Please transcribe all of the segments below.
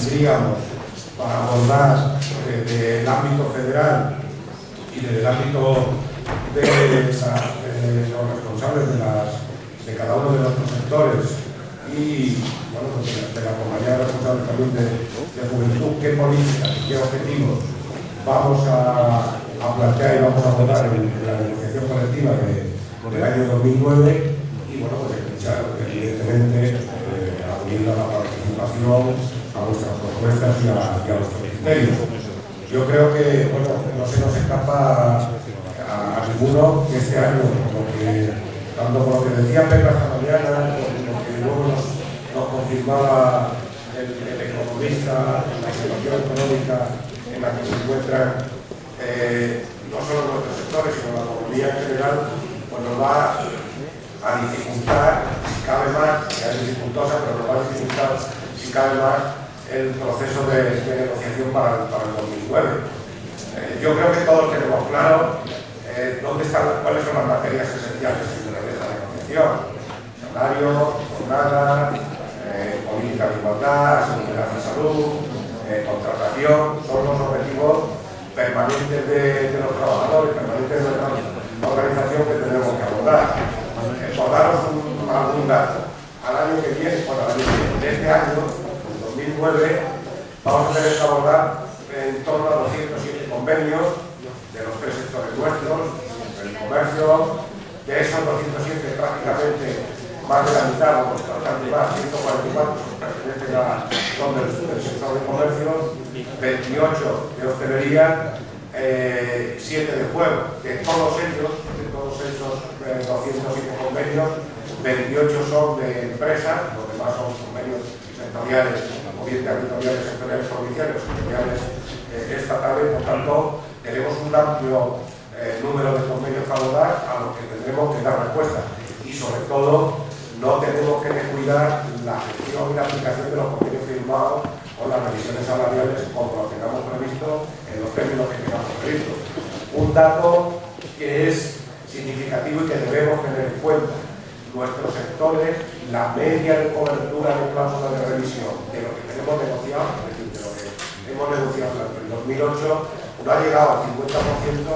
tendríamos para abordar desde el ámbito federal y desde el ámbito de los responsables de cada uno de nuestros sectores y bueno, pues de la compañía responsable también de juventud, qué políticas y qué objetivos vamos a plantear y vamos a votar en la negociación colectiva del año 2009 y bueno, pues escuchar evidentemente acudir a la participación, a vuestras propuestas y a vuestros criterios. Yo creo que bueno, no se nos escapa a ninguno que este año, tanto por lo que decía Pepe esta mañana, como lo que luego nos confirmaba el economista en la situación económica en la que se encuentran no solo nuestros sectores, sino la economía en general, pues nos va a dificultar, si cabe más, ya es dificultosa, pero nos va a dificultar, si cabe más, el proceso de negociación para el 2009. Yo creo que todos tenemos claro cuáles son las materias esenciales de la negociación: salario, jornada, política de igualdad, seguridad y salud, contratación. Son los objetivos permanentes de los trabajadores, permanentes de la organización que tenemos que abordar. Por daros algún dato, al año que viene, de este año, 2009, vamos a tener que abordar en torno a 207 convenios de los tres sectores nuestros, el comercio. De esos 207, prácticamente más de la mitad, o bastante más, 144 son del sector de comercio, 28 de hostelería, 7 de juego. De todos esos 207 convenios, 28 son de empresas, los demás son convenios sectoriales, o bien territoriales, sectoriales provinciales, sectoriales estatales. Por tanto, tenemos un amplio número de convenios que abordar a los que tendremos que dar respuesta. Y sobre todo, no tenemos que descuidar la gestión y la aplicación de los convenios firmados con las revisiones salariales como lo tengamos previsto en los términos que tengamos previsto. Un dato que es significativo y que debemos tener en cuenta: nuestros sectores, la media de cobertura de cláusulas de revisión de lo que tenemos negociado, es decir, de lo que hemos negociado durante el 2008, no ha llegado al 50%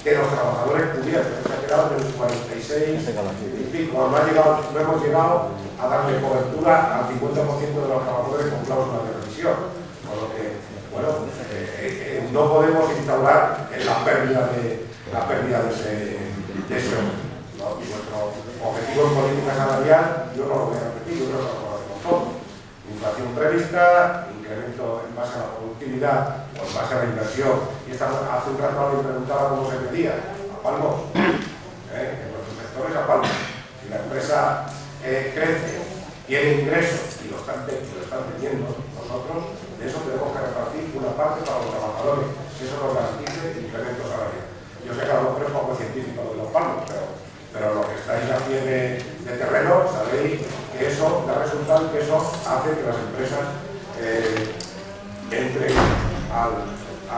de los trabajadores cubiertos, se ha quedado en el 46 y pico. No hemos llegado a darle cobertura al 50% de los trabajadores con cláusulas de revisión. Por lo que, bueno, no podemos instaurar en la pérdida de ese objetivo. ¿No? Nuestro objetivo en política salarial, yo no lo voy a repetir, yo creo que lo conocemos todos: inflación prevista, incremento en base a la productividad o en base a la inversión. Y hace un rato alguien preguntaba cómo se medía: a palmos. En nuestros sectores a palmos. Si la empresa crece, tiene ingresos y lo están teniendo, nosotros de eso tenemos que repartir una parte para los trabajadores, que eso nos garantice el incremento salarial. Yo sé que a lo mejor es poco científico lo de los palmos, pero lo que estáis a pie de terreno, sabéis que eso da resultado y que eso hace que las empresas entren a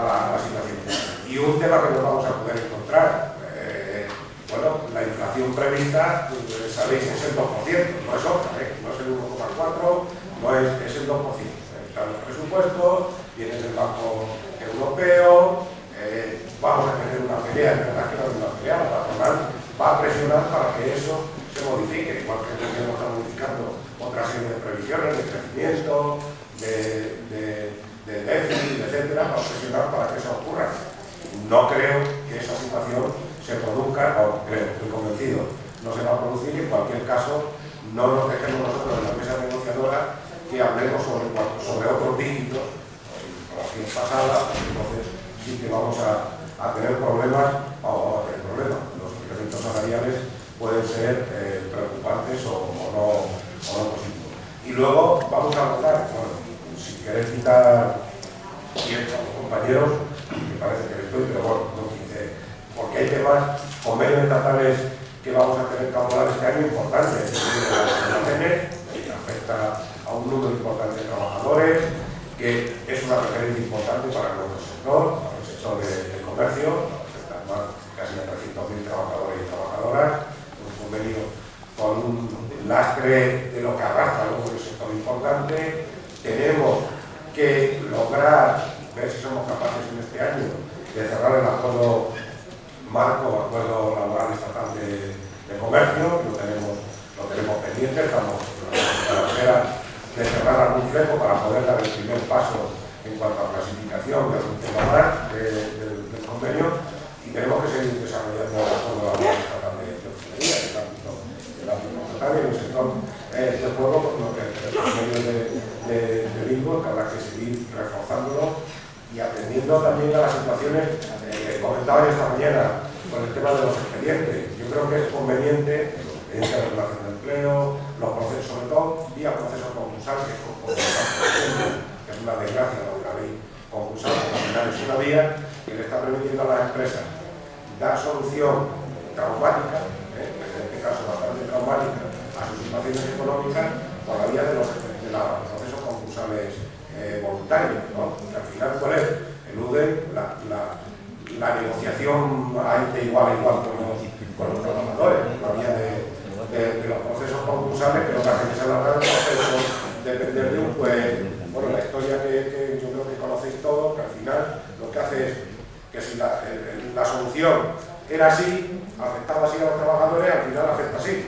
la situación. Y un tema que nos vamos a poder encontrar, bueno, la inflación prevista, sabéis, es el 2%, no es otra, no es el 1,4%, no es el 2%. Están los presupuestos, viene del Banco Europeo, vamos a tener una pelea, es verdad que no es una pelea, la patronal va a presionar para que eso se modifique, igual que el gobierno está modificando otra serie de previsiones de crecimiento, de déficit, etcétera, para presionar para que eso ocurra. No creo que esa situación se produzca, o creo, estoy convencido, no se va a producir, y en cualquier caso no nos dejemos nosotros en la mesa negociadora que hablemos sobre otros dígitos, como la vez pasada. Entonces sí que vamos a tener problemas, los incrementos salariales pueden ser preocupantes o no positivos. Y luego vamos a votar, bueno, si queréis citar bien a los compañeros, me parece que estoy, pero bueno, no quise, porque hay temas, convenios estatales que vamos a tener que abordar este año importantes, que afecta a un número importante de trabajadores, que es una referencia importante para nuestro sector, para el sector del comercio, afecta más casi a 300.000 trabajadores y trabajadoras, un convenio con un lastre de lo que arrastra luego el sector importante. Tenemos que lograr, ver si somos capaces en este año de cerrar el acuerdo marco, acuerdo laboral estatal de comercio, lo tenemos pendiente, estamos a la espera de cerrar algún fleco para poder dar el primer paso en cuanto a clasificación de algún tema más del convenio, y tenemos que seguir desarrollando el acuerdo laboral estatal de hostelería, el ámbito estatal y en el sector del juego, por lo que el convenio de Bilbo, que habrá que seguir reforzándolo y atendiendo también a las situaciones que comentaba yo esta mañana con el tema de los expedientes. Yo creo que es conveniente en la relación de empleo, los procesos, sobre todo vía procesos concursantes, que es una desgracia la ley concursal, porque al final es una vía que le está permitiendo a las empresas dar solución traumática, en este caso bastante traumática, a sus situaciones económicas por la vía de los procesos concursales voluntarios, ¿no? Que al final eluden la negociación de igual a igual con los trabajadores, la vía de los procesos concursales, que lo que hacen es alargar el proceso, depender de un juez. Bueno, la historia que yo creo que conocéis todos, que al final lo que hace es que si la solución era así, afectaba así a los trabajadores, al final afecta así,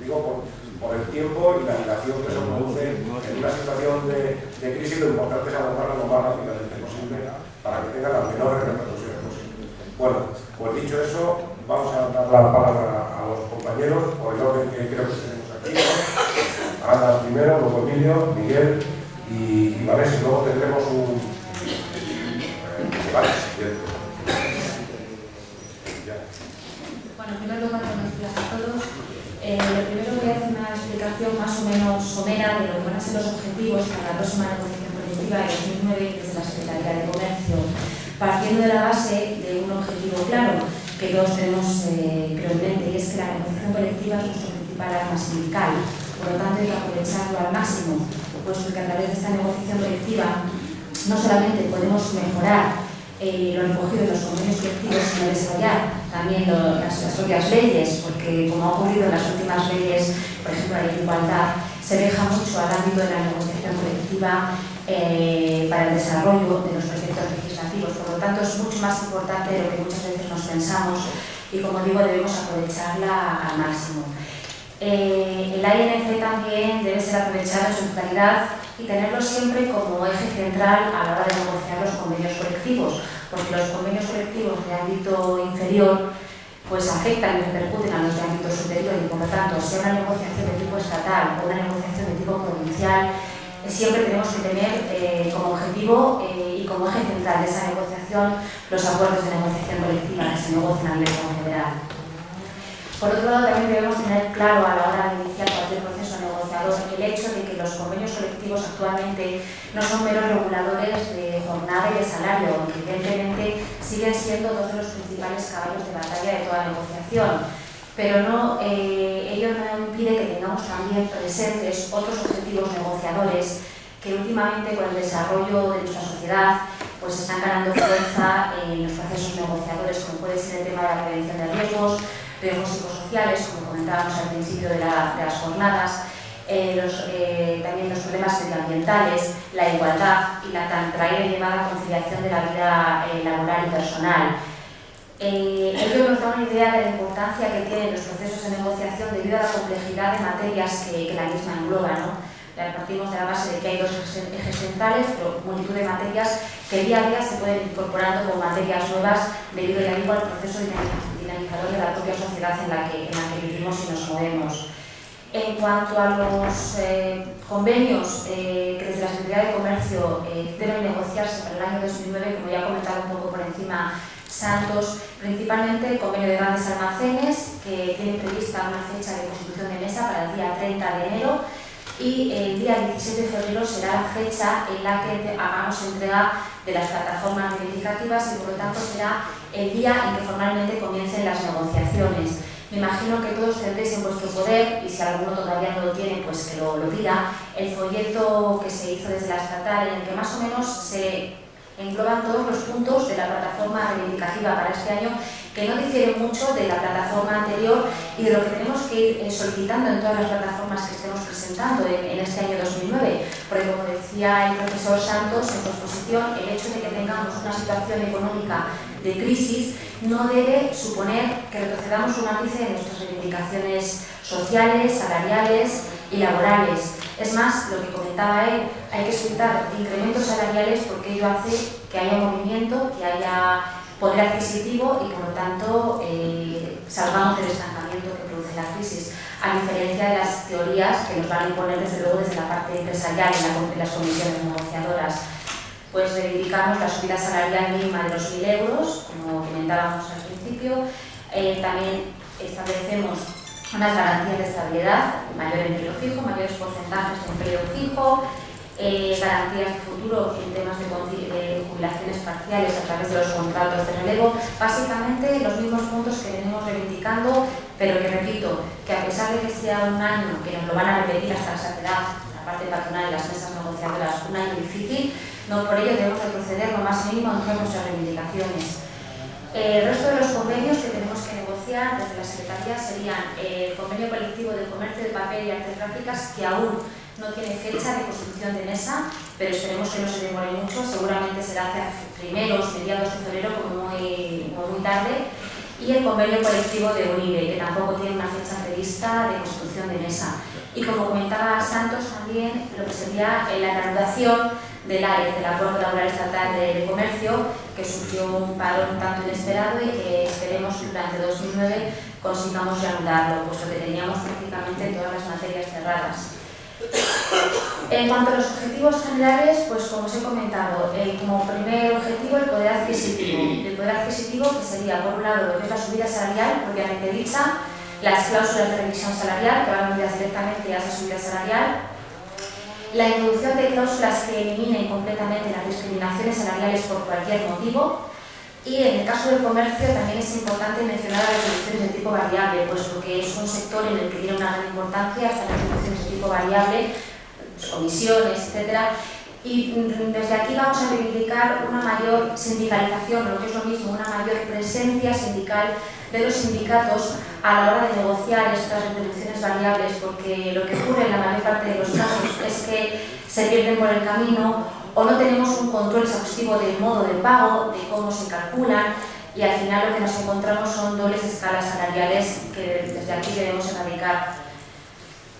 digo, por el tiempo y la dilación que se produce en una situación de crisis. Lo importante es abordarla lo más rápidamente posible para que tenga las menores repercusiones posibles. Bueno, pues dicho eso, vamos a dar la palabra a los compañeros por el orden que creo que tenemos aquí, ¿no? Ana primero, luego Emilio, Miguel y Vanessa, y luego tendremos un... Vale, bien. Bueno, en primer lugar, buenos días a todos. Lo primero voy a hacer una explicación más o menos somera de lo que van a ser los objetivos para la próxima negociación colectiva de 2009 desde la Secretaría de Comercio, partiendo de la base de un objetivo claro que todos tenemos, creo, en mente, y es que la negociación colectiva es nuestro principal arma sindical. Por lo tanto, hay que aprovecharlo al máximo, puesto que a través de esta negociación colectiva no solamente podemos mejorar lo recogido en los convenios colectivos, sino desarrollar también las propias leyes, porque como ha ocurrido en las últimas leyes, por ejemplo la ley de igualdad, se deja mucho al ámbito de la negociación colectiva para el desarrollo de los proyectos legislativos. Por lo tanto, es mucho más importante de lo que muchas veces nos pensamos y, como digo, debemos aprovecharla al máximo. El AINC también debe ser aprovechado en su totalidad y tenerlo siempre como eje central a la hora de negociar los convenios colectivos, porque los convenios colectivos de ámbito inferior pues afectan y repercuten a los de ámbito superior, y por lo tanto, sea una negociación de tipo estatal o una negociación de tipo provincial, siempre tenemos que tener como objetivo y como eje central de esa negociación los acuerdos de negociación colectiva que se negocian a nivel confederal. Por otro lado, también debemos tener claro a la hora de iniciar cualquier proceso negociador el hecho de que los convenios colectivos actualmente no son meros reguladores de jornada y de salario, aunque evidentemente siguen siendo dos de los principales caballos de batalla de toda negociación. Pero ello no impide que tengamos también presentes otros objetivos negociadores que últimamente, con el desarrollo de nuestra sociedad, pues están ganando fuerza en los procesos negociadores, como puede ser el tema de la prevención de riesgos psicosociales, como comentábamos al principio de las jornadas, también los problemas medioambientales, la igualdad y la tan traída y llevada conciliación de la vida laboral y personal. Ello nos da una idea de la importancia que tienen los procesos de negociación debido a la complejidad de materias que la misma engloba, ¿no? Partimos de la base de que hay dos ejes centrales, pero multitud de materias que día a día se pueden ir incorporando como materias nuevas debido, ya digo, al proceso dinamizador de la propia sociedad en la que vivimos y nos movemos. En cuanto a los convenios que desde la Secretaría de Comercio deben negociarse para el año 2009, como ya he comentado un poco por encima Santos, principalmente el convenio de grandes almacenes, que tiene prevista una fecha de constitución de mesa para el día 30 de enero, y el día 17 de febrero será la fecha en la que hagamos entrega de las plataformas reivindicativas y, por lo tanto, será el día en que formalmente comiencen las negociaciones. Me imagino que todos tendréis en vuestro poder, y si alguno todavía no lo tiene, pues que lo pida, el folleto que se hizo desde la estatal, en el que más o menos se engloban todos los puntos de la plataforma reivindicativa para este año, que no difieren mucho de la plataforma anterior y de lo que tenemos que ir solicitando en todas las plataformas que estemos presentando en este año 2009. Porque, como decía el profesor Santos en su exposición, el hecho de que tengamos una situación económica de crisis no debe suponer que retrocedamos un ápice en nuestras reivindicaciones sociales, salariales y laborales. Es más, lo que comentaba él, hay que solicitar incrementos salariales porque ello hace que haya movimiento, que haya poder adquisitivo y, por lo tanto, salgamos del estancamiento que produce la crisis, a diferencia de las teorías que nos van a imponer, desde luego, desde la parte empresarial en las comisiones negociadoras. Pues reivindicamos la subida salarial mínima de los 1.000 euros, como comentábamos al principio. También establecemos unas garantías de estabilidad, mayor empleo fijo, mayores porcentajes de empleo fijo, garantías de futuro en temas de jubilaciones parciales a través de los contratos de relevo. Básicamente los mismos puntos que venimos reivindicando, pero que repito, que a pesar de que sea un año que nos lo van a repetir hasta la saciedad, la parte patronal y las mesas negociadoras, un año difícil, no por ello debemos de proceder lo más mínimo en todas nuestras reivindicaciones. El resto de los convenios que tenemos que negociar desde la Secretaría serían el convenio colectivo de comercio de papel y artes gráficas, que aún no tiene fecha de constitución de mesa, pero esperemos que no se demore mucho, seguramente será hacia mediados de febrero, como muy tarde, y el convenio colectivo de UNIBE, que tampoco tiene una fecha prevista de constitución de mesa. Y como comentaba Santos, también lo que sería la reanudación del AEC, del Acuerdo Laboral Estatal de Comercio, que sufrió un parón tanto inesperado y que esperemos que durante 2009 consigamos reanudarlo, puesto que teníamos prácticamente todas las materias cerradas. En cuanto a los objetivos generales, pues como os he comentado, como primer objetivo el poder adquisitivo. El poder adquisitivo, que sería por un lado lo que es la subida salarial, propiamente dicha, las cláusulas de revisión salarial, que van unidas directamente a esa subida salarial, la introducción de cláusulas que eliminen completamente las discriminaciones salariales por cualquier motivo, y en el caso del comercio también es importante mencionar las reducciones de tipo variable, puesto que es un sector en el que tiene una gran importancia estas reducciones de tipo variable, comisiones, etcétera. Y desde aquí vamos a reivindicar una mayor sindicalización, o lo que es lo mismo, una mayor presencia sindical de los sindicatos a la hora de negociar estas retribuciones variables, porque lo que ocurre en la mayor parte de los casos es que se pierden por el camino o no tenemos un control exhaustivo del modo de pago, de cómo se calculan, y al final lo que nos encontramos son dobles escalas salariales que desde aquí debemos erradicar.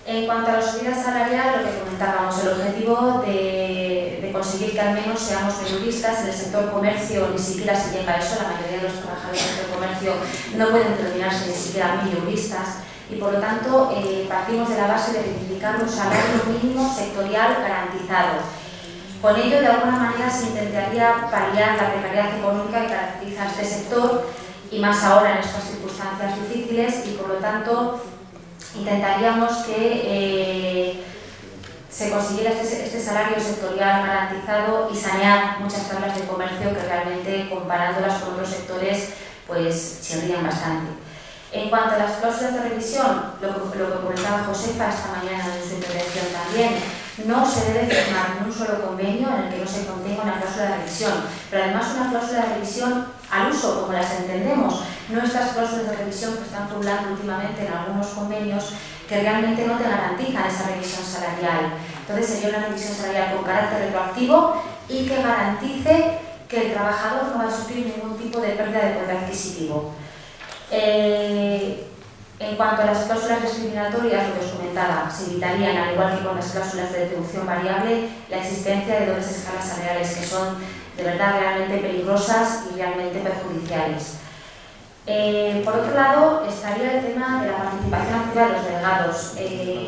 En cuanto a la subida salarial, lo que comentábamos, el objetivo de conseguir que al menos seamos minoristas en el sector comercio, ni siquiera se llega a eso, la mayoría de los trabajadores del sector comercio no pueden terminarse ni siquiera minoristas, y por lo tanto partimos de la base de reivindicar un salario mínimo sectorial garantizado. Con ello, de alguna manera, se intentaría paliar la precariedad económica que caracteriza a este sector, y más ahora en estas circunstancias difíciles, y por lo tanto intentaríamos que se consiguiera este salario sectorial garantizado y sanear muchas tablas de comercio que realmente, comparándolas con otros sectores, pues chirrían bastante. En cuanto a las cláusulas de revisión, lo que comentaba Josefa esta mañana en su intervención también, no se debe firmar un solo convenio en el que no se contenga una cláusula de revisión, pero además una cláusula de revisión al uso, como las entendemos, no estas cláusulas de revisión que están pululando últimamente en algunos convenios que realmente no te garantizan esa revisión salarial. Entonces sería una revisión salarial con carácter retroactivo y que garantice que el trabajador no va a sufrir ningún tipo de pérdida de poder adquisitivo. En cuanto a las cláusulas discriminatorias, lo que os comentaba, se evitarían, al igual que con las cláusulas de retribución variable, la existencia de dobles escalas salariales que son de verdad realmente peligrosas y realmente perjudiciales. Por otro lado, estaría el tema de la participación activa de los delegados.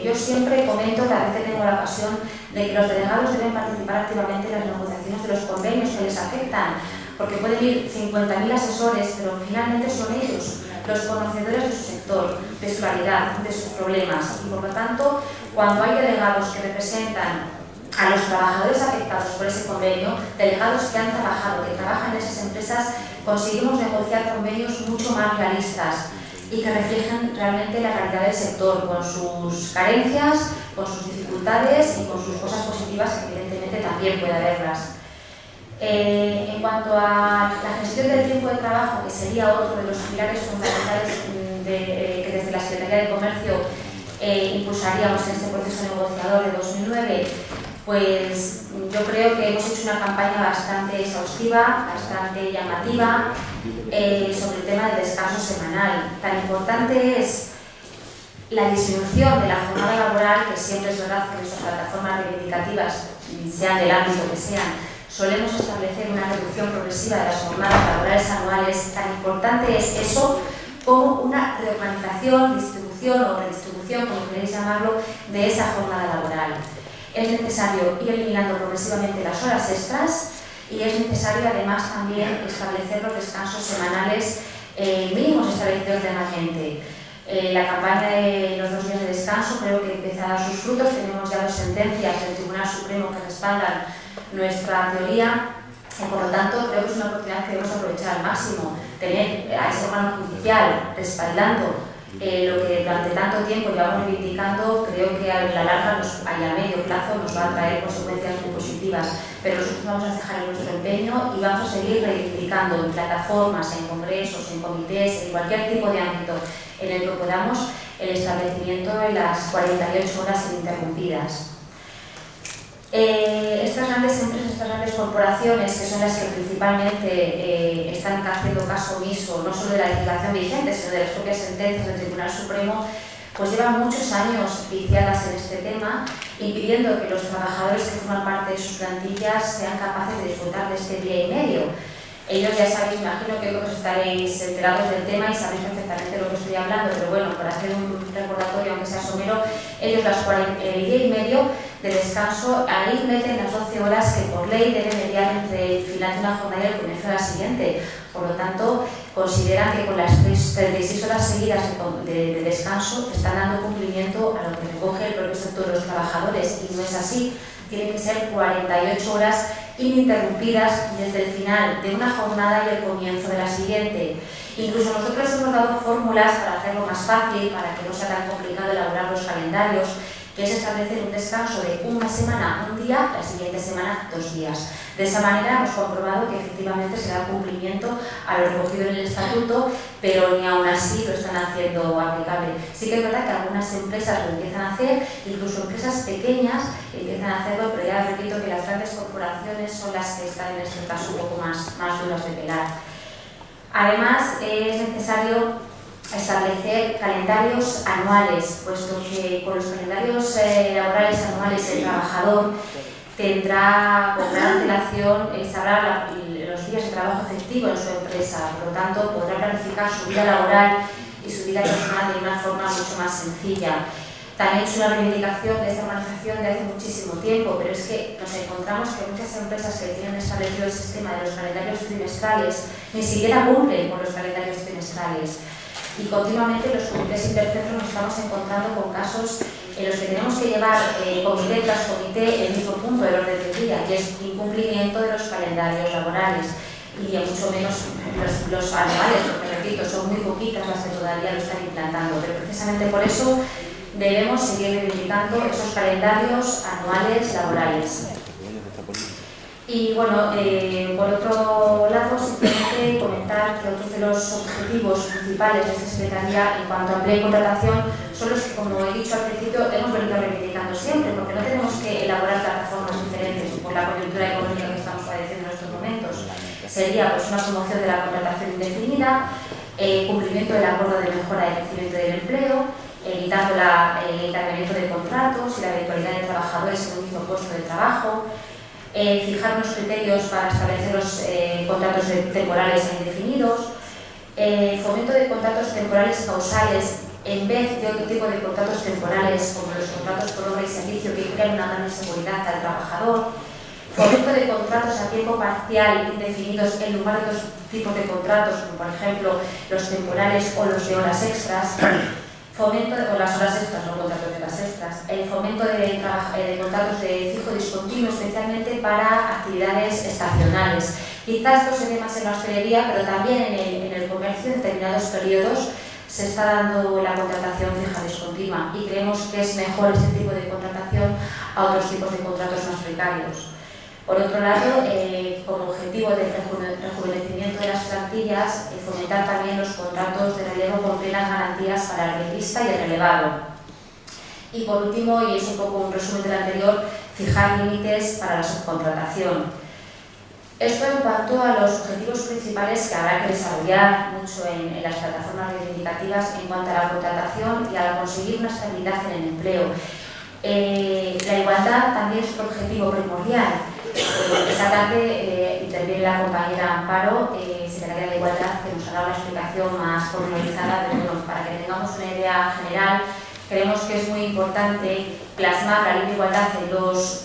Yo siempre comento, cada vez que tengo la ocasión, de que los delegados deben participar activamente en las negociaciones de los convenios que les afectan, porque pueden ir 50.000 asesores, pero finalmente son ellos los conocedores de su sector, de su realidad, de sus problemas, y por lo tanto, cuando hay delegados que representan a los trabajadores afectados por ese convenio, delegados que han trabajado, que trabajan en esas empresas, conseguimos negociar convenios mucho más realistas y que reflejen realmente la realidad del sector, con sus carencias, con sus dificultades y con sus cosas positivas, que evidentemente también puede haberlas. En cuanto a la gestión del tiempo de trabajo, que sería otro de los pilares fundamentales que desde la Secretaría de Comercio impulsaríamos en este proceso negociador de 2009, pues yo creo que hemos hecho una campaña bastante exhaustiva, bastante llamativa sobre el tema del descanso semanal. Tan importante es la disminución de la jornada laboral, que siempre es verdad que nuestras plataformas reivindicativas, sean del ámbito que sean, solemos establecer una reducción progresiva de las jornadas laborales anuales. Tan importante es eso como una reorganización, distribución o redistribución, como queréis llamarlo, de esa jornada laboral. Es necesario ir eliminando progresivamente las horas extras y es necesario además también establecer los descansos semanales mínimos establecidos legalmente. La campaña de los 2 días de descanso creo que empieza a dar sus frutos. Tenemos ya 2 sentencias del Tribunal Supremo que respaldan nuestra teoría y por lo tanto creo que es una oportunidad que debemos aprovechar al máximo. Tener a ese órgano judicial respaldando lo que durante tanto tiempo llevamos reivindicando, creo que a la larga y a medio plazo nos va a traer consecuencias muy positivas, pero nosotros vamos a dejar nuestro empeño y vamos a seguir reivindicando en plataformas, en congresos, en comités, en cualquier tipo de ámbito en el que podamos, el establecimiento de las 48 horas ininterrumpidas. Estas grandes empresas, estas grandes corporaciones, que son las que principalmente están haciendo caso omiso no solo de la legislación vigente, sino de las propias sentencias del Tribunal Supremo, pues llevan muchos años viciadas en este tema, impidiendo que los trabajadores que forman parte de sus plantillas sean capaces de disfrutar de este día y medio. Ellos ya sabéis, imagino que todos estaréis enterados del tema y sabéis perfectamente de lo que estoy hablando, pero bueno, para hacer un recordatorio, aunque sea somero, ellos el día y medio de descanso, ahí meten las 12 horas que por ley deben mediar entre el final de una jornada y el comienzo de la siguiente. Por lo tanto, consideran que con las 36 horas seguidas de descanso están dando cumplimiento a lo que recoge el propio Estatuto de los Trabajadores, y no es así. Tienen que ser 48 horas ininterrumpidas desde el final de una jornada y el comienzo de la siguiente. Incluso nosotros hemos dado fórmulas para hacerlo más fácil, para que no sea tan complicado elaborar los calendarios, que es establecer un descanso de una semana, un día, la siguiente semana, 2 días. De esa manera hemos comprobado que efectivamente se da cumplimiento a lo recogido en el Estatuto, pero ni aún así lo están haciendo aplicable. Sí que es verdad que algunas empresas lo empiezan a hacer, incluso empresas pequeñas empiezan a hacerlo, pero ya repito que las grandes corporaciones son las que están en este caso un poco más duras de pelar. Además, es necesario establecer calendarios anuales, puesto que con los calendarios laborales anuales el trabajador tendrá con gran antelación, sabrá los días de trabajo efectivo en su empresa, por lo tanto podrá planificar su vida laboral y su vida personal de una forma mucho más sencilla. También es una reivindicación de esta organización de hace muchísimo tiempo, pero es que nos encontramos que muchas empresas que tienen establecido el sistema de los calendarios trimestrales ni siquiera cumplen con los calendarios trimestrales. Y continuamente los comités intercentros nos estamos encontrando con casos en los que tenemos que llevar comité tras comité el mismo punto del orden del día, y es incumplimiento de los calendarios laborales, y mucho menos los anuales, porque repito, son muy poquitas las que todavía lo están implantando, pero precisamente por eso debemos seguir reivindicando esos calendarios anuales laborales. Y bueno, por otro lado, simplemente comentar que otros de los objetivos principales de esta Secretaría en cuanto a empleo y contratación son los que, como he dicho al principio, hemos venido reivindicando siempre, porque no tenemos que elaborar plataformas diferentes por la coyuntura económica que estamos padeciendo en estos momentos. Sería pues una promoción de la contratación indefinida, cumplimiento del acuerdo de mejora de crecimiento del empleo, evitando el encadenamiento de contratos y la eventualidad de trabajadores en un mismo puesto de trabajo, fijar unos criterios para establecer los contratos temporales e indefinidos, fomento de contratos temporales causales en vez de otro tipo de contratos temporales como los contratos por obra y servicio que crean una gran inseguridad al trabajador, fomento de contratos a tiempo parcial indefinidos en lugar de otros tipos de contratos como por ejemplo los temporales o los de horas extras, fomento de las horas extras, no contratos de las extras, el fomento de contratos de fijo discontinuo, especialmente para actividades estacionales. Quizás esto se ve más en la hostelería, pero también en el comercio en determinados periodos se está dando la contratación fija discontinua y creemos que es mejor este tipo de contratación a otros tipos de contratos más precarios. Por otro lado, como objetivo del rejuvenecimiento de las plantillas, fomentar también los contratos de relevo con plenas garantías para el relevista y el relevado. Y por último, y es un poco un resumen del anterior, fijar límites para la subcontratación. Esto en cuanto a los objetivos principales que habrá que desarrollar mucho en las plataformas reivindicativas en cuanto a la contratación y a conseguir una estabilidad en el empleo. La igualdad también es un objetivo primordial. Esta tarde interviene la compañera Amparo, secretaria de Igualdad, que nos hará una explicación más pormenorizada, pero bueno, para que tengamos una idea general, creemos que es muy importante plasmar la ley de igualdad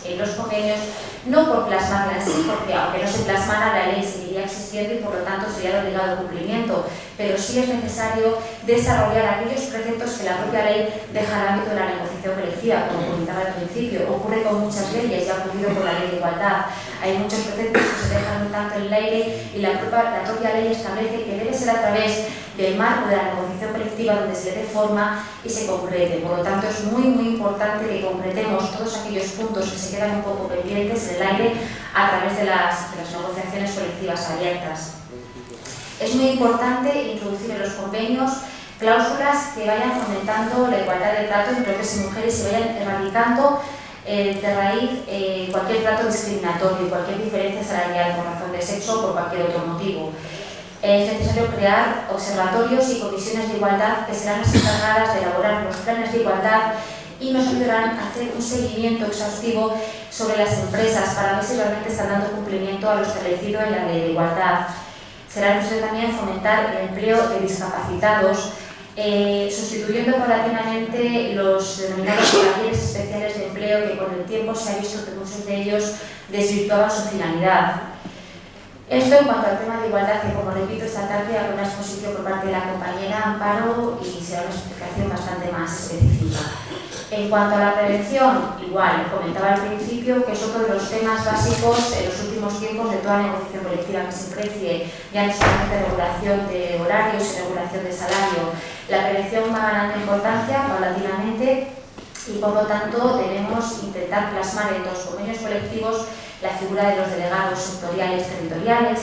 en los convenios, no por plasmarla en sí, porque aunque no se plasmara, la ley seguiría existiendo y por lo tanto sería de obligado cumplimiento, pero sí es necesario desarrollar aquellos preceptos que la propia ley deja al ámbito de la negociación colectiva, como comentaba al principio. Ocurre con muchas leyes y ha ocurrido con la ley de igualdad. Hay muchos preceptos que se dejan un tanto en el aire y la propia ley establece que debe ser a través del marco de la negociación colectiva donde se le dé forma y se concrete. Por lo tanto, es muy importante que concretemos todos aquellos puntos que se quedan un poco pendientes en el aire a través de las negociaciones colectivas abiertas. Es muy importante introducir en los convenios cláusulas que vayan fomentando la igualdad de trato entre hombres y mujeres y vayan erradicando de raíz cualquier trato discriminatorio, cualquier diferencia salarial por razón de sexo o por cualquier otro motivo. Es necesario crear observatorios y comisiones de igualdad que serán las encargadas de elaborar los planes de igualdad y nos ayudarán a hacer un seguimiento exhaustivo sobre las empresas para ver si realmente están dando cumplimiento a lo establecido en la ley de igualdad. Será necesario también fomentar el empleo de discapacitados, sustituyendo paulatinamente los denominados talleres especiales de empleo que con el tiempo se ha visto que muchos de ellos desvirtuaban su finalidad. Esto en cuanto al tema de igualdad, que como repito, esta tarde habrá una exposición por parte de la compañera Amparo y será una explicación bastante más específica. En cuanto a la prevención, igual, comentaba al principio que es otro de los temas básicos en los últimos tiempos de toda negociación colectiva que se precie, ya no solamente regulación de horarios y regulación de salario. La prevención va ganando importancia paulatinamente y por lo tanto debemos intentar plasmar en los convenios colectivos la figura de los delegados sectoriales territoriales,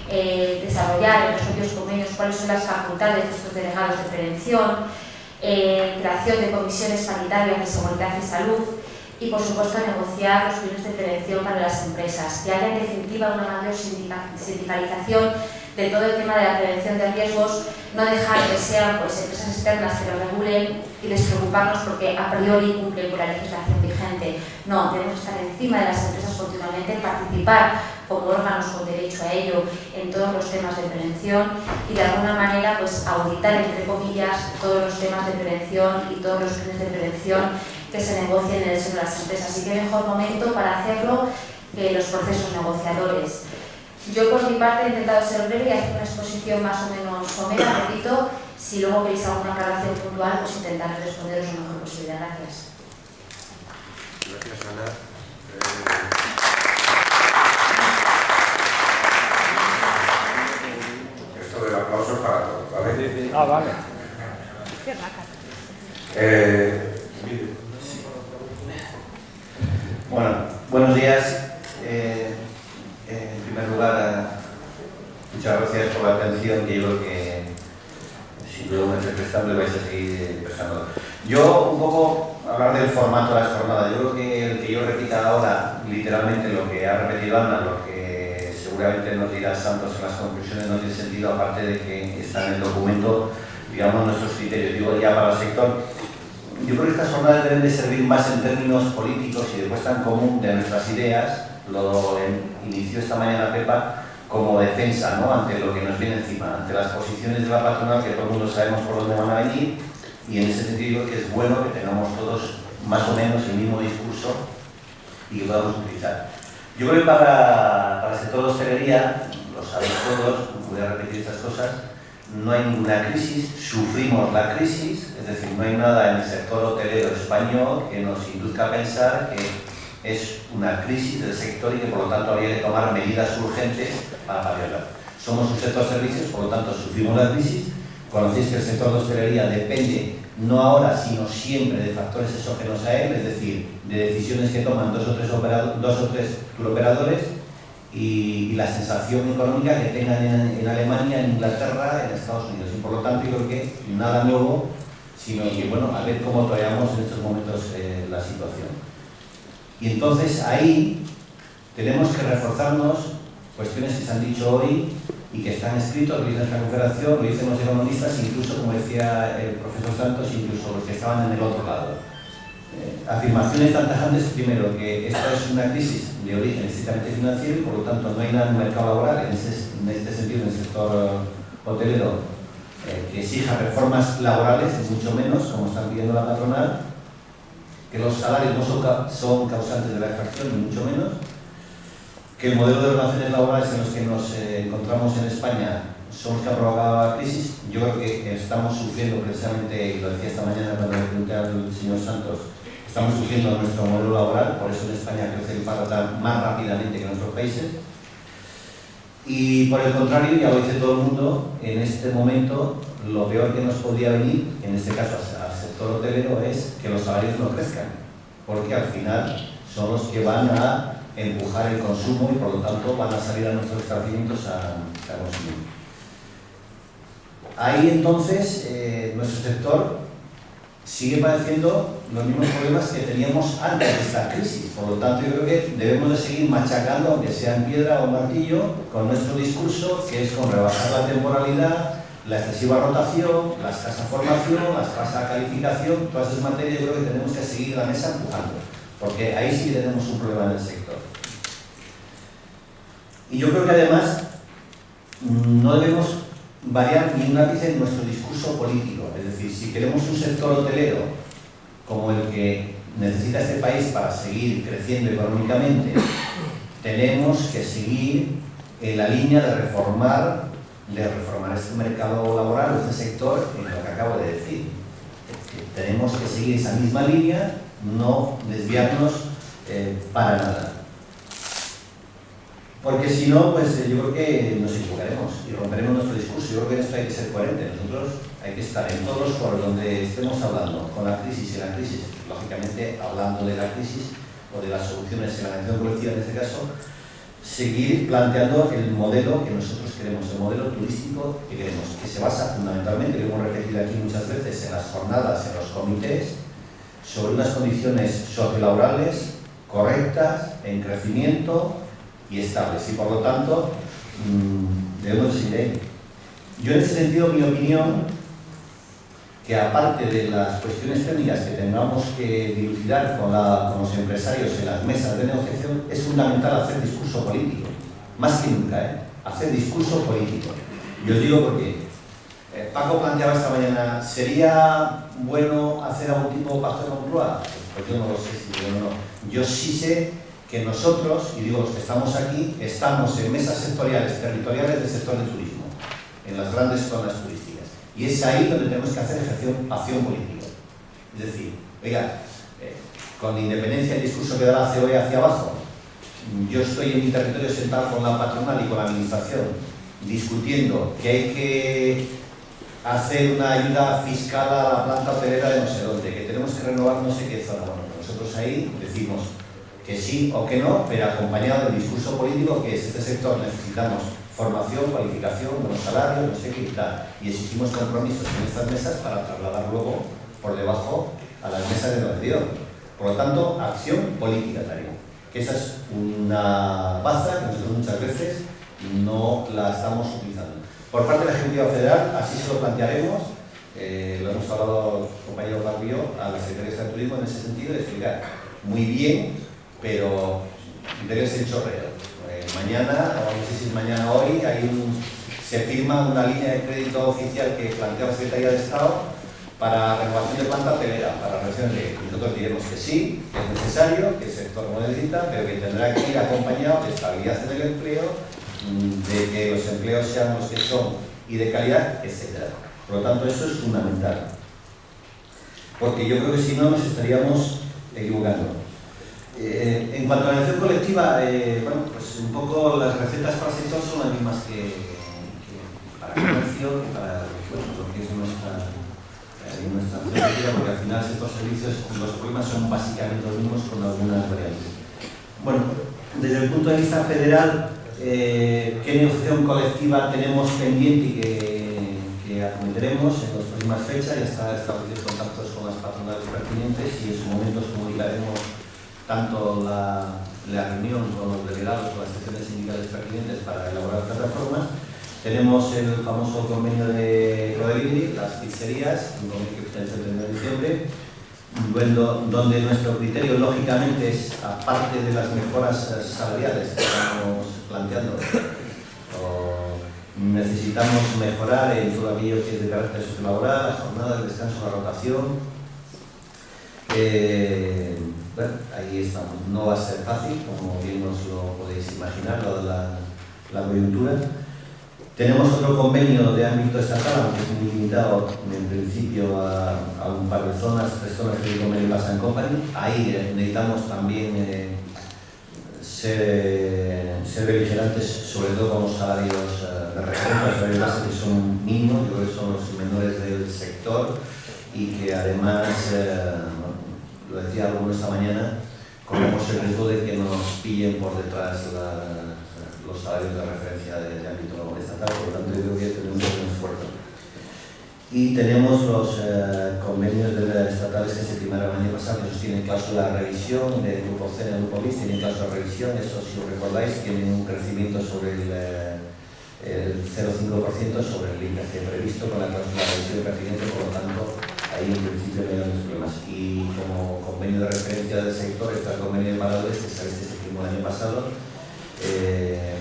desarrollar en los propios convenios cuáles son las facultades de estos delegados de prevención, creación de comisiones sanitarias de seguridad y salud y, por supuesto, negociar los planes de prevención para las empresas, que haya en definitiva una mayor sindicalización de todo el tema de la prevención de riesgos, no dejar que sean empresas externas que lo regulen y despreocuparnos porque a priori cumplen con la legislación vigente. No, debemos estar encima de las empresas continuamente, participar como órganos con derecho a ello en todos los temas de prevención y de alguna manera auditar, entre comillas, todos los temas de prevención y todos los planes de prevención que se negocien en el seno de las empresas. Así que mejor momento para hacerlo que los procesos negociadores. Yo por mi parte he intentado ser breve y hacer una exposición más o menos somera, repito. Si luego queréis alguna aclaración puntual, pues intentaré responderos lo mejor posible. Gracias. Gracias, Ana. Esto del aplauso es para todos, ¿vale? Ah, vale. Bueno, buenos días. En primer lugar, muchas gracias por la atención, que yo creo que si yo me estoy prestando vais a seguir prestando. Yo un poco hablar del formato de las jornadas. Yo creo que el que yo repita ahora literalmente lo que ha repetido Ana, lo que seguramente nos dirá Santos en las conclusiones, no tiene sentido, aparte de que está en el documento, digamos, nuestros criterios. Digo ya para el sector. Yo creo que estas jornadas deben de servir más en términos políticos y de puesta en común de nuestras ideas. Lo inició esta mañana Pepa como defensa, ¿no?, ante lo que nos viene encima, ante las posiciones de la patronal, que todo el mundo sabemos por dónde van a venir, y en ese sentido que es bueno que tengamos todos más o menos el mismo discurso y que podamos utilizar. Yo creo que para el sector de hostelería, lo sabéis todos, voy a repetir estas cosas, no hay ninguna crisis, sufrimos la crisis, es decir, no hay nada en el sector hotelero español que nos induzca a pensar que es una crisis del sector y que por lo tanto habría que tomar medidas urgentes para paliarla. Somos un sector de servicios, por lo tanto sufrimos la crisis, Conocéis que el sector de hostelería depende, no ahora, sino siempre, de factores exógenos a él, es decir, de decisiones que toman dos o tres turoperadores y la sensación económica que tengan en Alemania, en Inglaterra, en Estados Unidos. Y por lo tanto, yo creo que nada nuevo, sino que, bueno, a ver cómo traemos en estos momentos la situación. Y entonces ahí tenemos que reforzarnos cuestiones que se han dicho hoy y que están escritos, lo dice nuestra confederación, lo dicen los economistas, incluso, como decía el profesor Santos, incluso los que estaban en el otro lado. Afirmaciones tan tajantes, primero, que esta es una crisis de origen estrictamente financiero y por lo tanto no hay nada en el mercado laboral, en este sentido, en el sector hotelero, que exija reformas laborales, ni mucho menos, como están pidiendo la patronal, que los salarios no son causantes de la extracción, ni mucho menos, que el modelo de relaciones laborales en los que nos encontramos en España son los que han provocado la crisis. Yo creo que estamos sufriendo precisamente, y lo decía esta mañana cuando le pregunté al señor Santos, estamos sufriendo nuestro modelo laboral, por eso en España crece el paro más rápidamente que en otros países. Y por el contrario, ya lo dice todo el mundo, en este momento lo peor que nos podría venir, en este caso al sector hotelero, es que los salarios no crezcan, porque al final son los que van a empujar el consumo y por lo tanto van a salir a nuestros establecimientos a consumir. Ahí entonces nuestro sector sigue padeciendo los mismos problemas que teníamos antes de esta crisis. Por lo tanto, yo creo que debemos de seguir machacando, aunque sea en piedra o martillo, con nuestro discurso, que es con rebajar la temporalidad, la excesiva rotación, la escasa formación, la escasa calificación, todas esas materias yo creo que tenemos que seguir la mesa empujando, porque ahí sí tenemos un problema en el sector. Y yo creo que además no debemos variar ni un ápice en nuestro discurso político. Es decir, si queremos un sector hotelero como el que necesita este país para seguir creciendo económicamente, tenemos que seguir en la línea de reformar este mercado laboral, este sector, en lo que acabo de decir. Tenemos que seguir esa misma línea, no desviarnos para nada. Porque si no, pues yo creo que nos equivocaremos y romperemos nuestro discurso. Yo creo que en esto hay que ser coherente. Nosotros hay que estar en todos los foros donde estemos hablando con la crisis y la crisis, lógicamente hablando de la crisis o de las soluciones en la atención colectiva en este caso, seguir planteando el modelo que nosotros queremos, el modelo turístico que queremos, que se basa fundamentalmente, lo hemos repetido aquí muchas veces, en las jornadas, en los comités, sobre unas condiciones sociolaborales correctas, en crecimiento y estables, y por lo tanto debemos seguir ahí. Yo en ese sentido, mi opinión, que aparte de las cuestiones técnicas que tengamos que dilucidar con los empresarios en las mesas de negociación, es fundamental hacer discurso político, más que nunca, hacer discurso político. Y os digo por qué. Paco planteaba esta mañana, ¿sería bueno hacer algún tipo de pacto de Moncloa? Pues yo no lo sé, si yo no. Yo sí sé que nosotros, y digo los que estamos aquí, estamos en mesas sectoriales, territoriales del sector del turismo, en las grandes zonas turísticas. Y es ahí donde tenemos que hacer acción política. Es decir, oiga, con independencia del discurso que da la COE hacia abajo, yo estoy en mi territorio sentado con la patronal y con la administración, discutiendo que hay que hacer una ayuda fiscal a la planta hotelera de no sé dónde, que tenemos que renovar no sé qué zona. Bueno, nosotros ahí decimos que sí o que no, pero acompañado del discurso político que es este sector necesitamos formación, cualificación, buenos salarios, no sé qué y tal. Y exigimos compromisos en estas mesas para trasladar luego por debajo a las mesas de negociación. Por lo tanto, acción política también. Que esa es una baza que nosotros muchas veces no la estamos utilizando. Por parte de la Ejecutiva Federal, así se lo plantearemos, lo hemos hablado el compañero Barbio a la Secretaría de Turismo en ese sentido, de explicar muy bien, pero debe ser chorrero. Mañana, o no sé si es mañana o hoy, se firma una línea de crédito oficial que plantea la Secretaría de Estado para renovación de planta hotelera, para renovación de... Nosotros diremos que sí, que es necesario, que el sector lo necesita, pero que tendrá que ir acompañado de estabilidad en el empleo, de que los empleos sean los que son y de calidad, etc. Por lo tanto, eso es fundamental. Porque yo creo que si no nos estaríamos equivocando. En cuanto a la acción colectiva, bueno, pues un poco las recetas para el sector son las mismas que para el comercio, que para lo que es rápida porque al final estos servicios, los problemas son básicamente los mismos con algunas variantes. Bueno, desde el punto de vista federal, ¿qué negociación colectiva tenemos pendiente y que acometeremos en las próximas fechas? Ya está establecidos contactos con las patronales pertinentes y en su momento os comunicaremos tanto la reunión con los delegados con las secciones sindicales pertinentes para elaborar plataformas. Tenemos el famoso convenio de Prodelivery, las pizzerías, un convenio que finaliza el 31 de diciembre, donde nuestro criterio, lógicamente, es, aparte de las mejoras salariales que estamos planteando, necesitamos mejorar en todo aquello que es de carácter sociolaboral, la jornada, el descanso, la rotación. Bueno, ahí estamos. No va a ser fácil, como bien os lo podéis imaginar, dada la coyuntura. Tenemos otro convenio de ámbito estatal, aunque es muy limitado en principio a un par de zonas, 3 zonas que el convenio Basque & Company. Ahí necesitamos también ser vigilantes, sobre todo con los salarios de referencia, los salarios base que son mínimos, yo creo que son los menores del sector y que además, lo decía alguno esta mañana, corremos el riesgo de que nos pillen por detrás los salarios de referencia de ámbito estatal, por lo tanto yo creo que tenemos un esfuerzo. Y tenemos los convenios estatales que se firmaron el año pasado, que esos tienen cláusula de revisión, del grupo C, del grupo B, tienen cláusula de revisión, eso si os recordáis, tienen un crecimiento sobre el 0,5% sobre el índice previsto con la cláusula de revisión pertinente, por lo tanto, ahí en principio no hay grandes problemas. Y como convenio de referencia del sector, está el convenio de Paradores, que sabéis que se firmó el año pasado,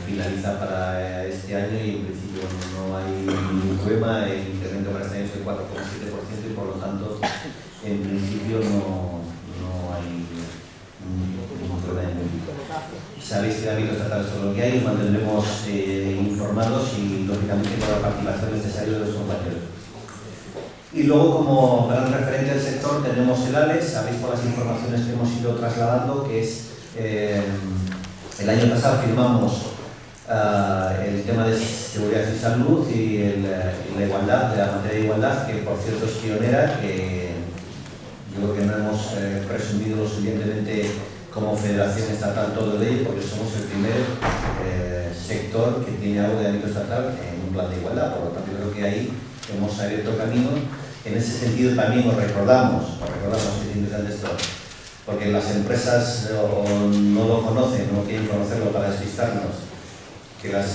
finaliza para este año y en principio no hay ningún problema. El incremento para este año es del 4,7% y por lo tanto en principio no hay ningún problema. Sabéis que el ámbito estatal es todo lo que hay, os mantendremos informados y lógicamente con la participación necesaria de los compañeros. Y luego, como gran referente del sector, tenemos el ALE. Sabéis por las informaciones que hemos ido trasladando que es el año pasado firmamos el tema de seguridad y salud y la igualdad, de la materia de igualdad, que por cierto es pionera, que yo creo que no hemos presumido lo suficientemente como Federación Estatal todo de ello, porque somos el primer sector que tiene algo de ámbito estatal en un plan de igualdad, por lo tanto yo creo que ahí hemos abierto camino. En ese sentido también os recordamos que es interesante esto, porque las empresas no lo conocen, no quieren conocerlo para despistarnos, que los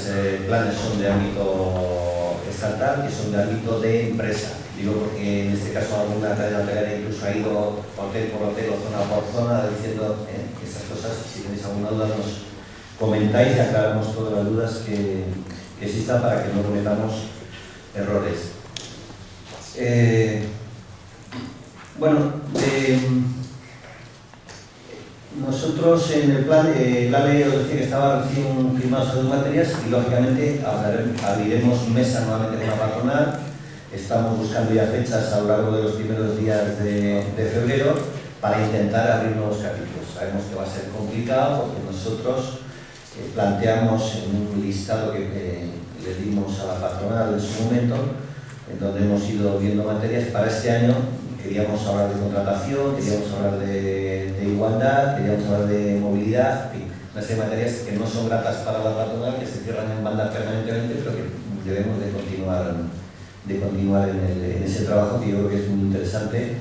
planes son de ámbito estatal, que son de ámbito de empresa. Digo porque en este caso alguna cadena hotelera incluso ha ido hotel por hotel o zona por zona diciendo estas cosas. Si tenéis alguna duda nos comentáis y aclaramos todas las dudas que existan para que no cometamos errores. Nosotros en el plan, la ley os decía que estaba recién firmado sobre 2 materias y lógicamente abriremos mesa nuevamente con la patronal. Estamos buscando ya fechas a lo largo de los primeros días de febrero para intentar abrir nuevos capítulos. Sabemos que va a ser complicado porque nosotros planteamos en un listado que le dimos a la patronal en su momento, en donde hemos ido viendo materias para este año. Queríamos hablar de contratación, queríamos hablar de igualdad, queríamos hablar de movilidad, en fin, una serie de materias que no son gratas para la patronal, que se cierran en banda permanentemente, pero que debemos de continuar en ese trabajo, que yo creo que es muy interesante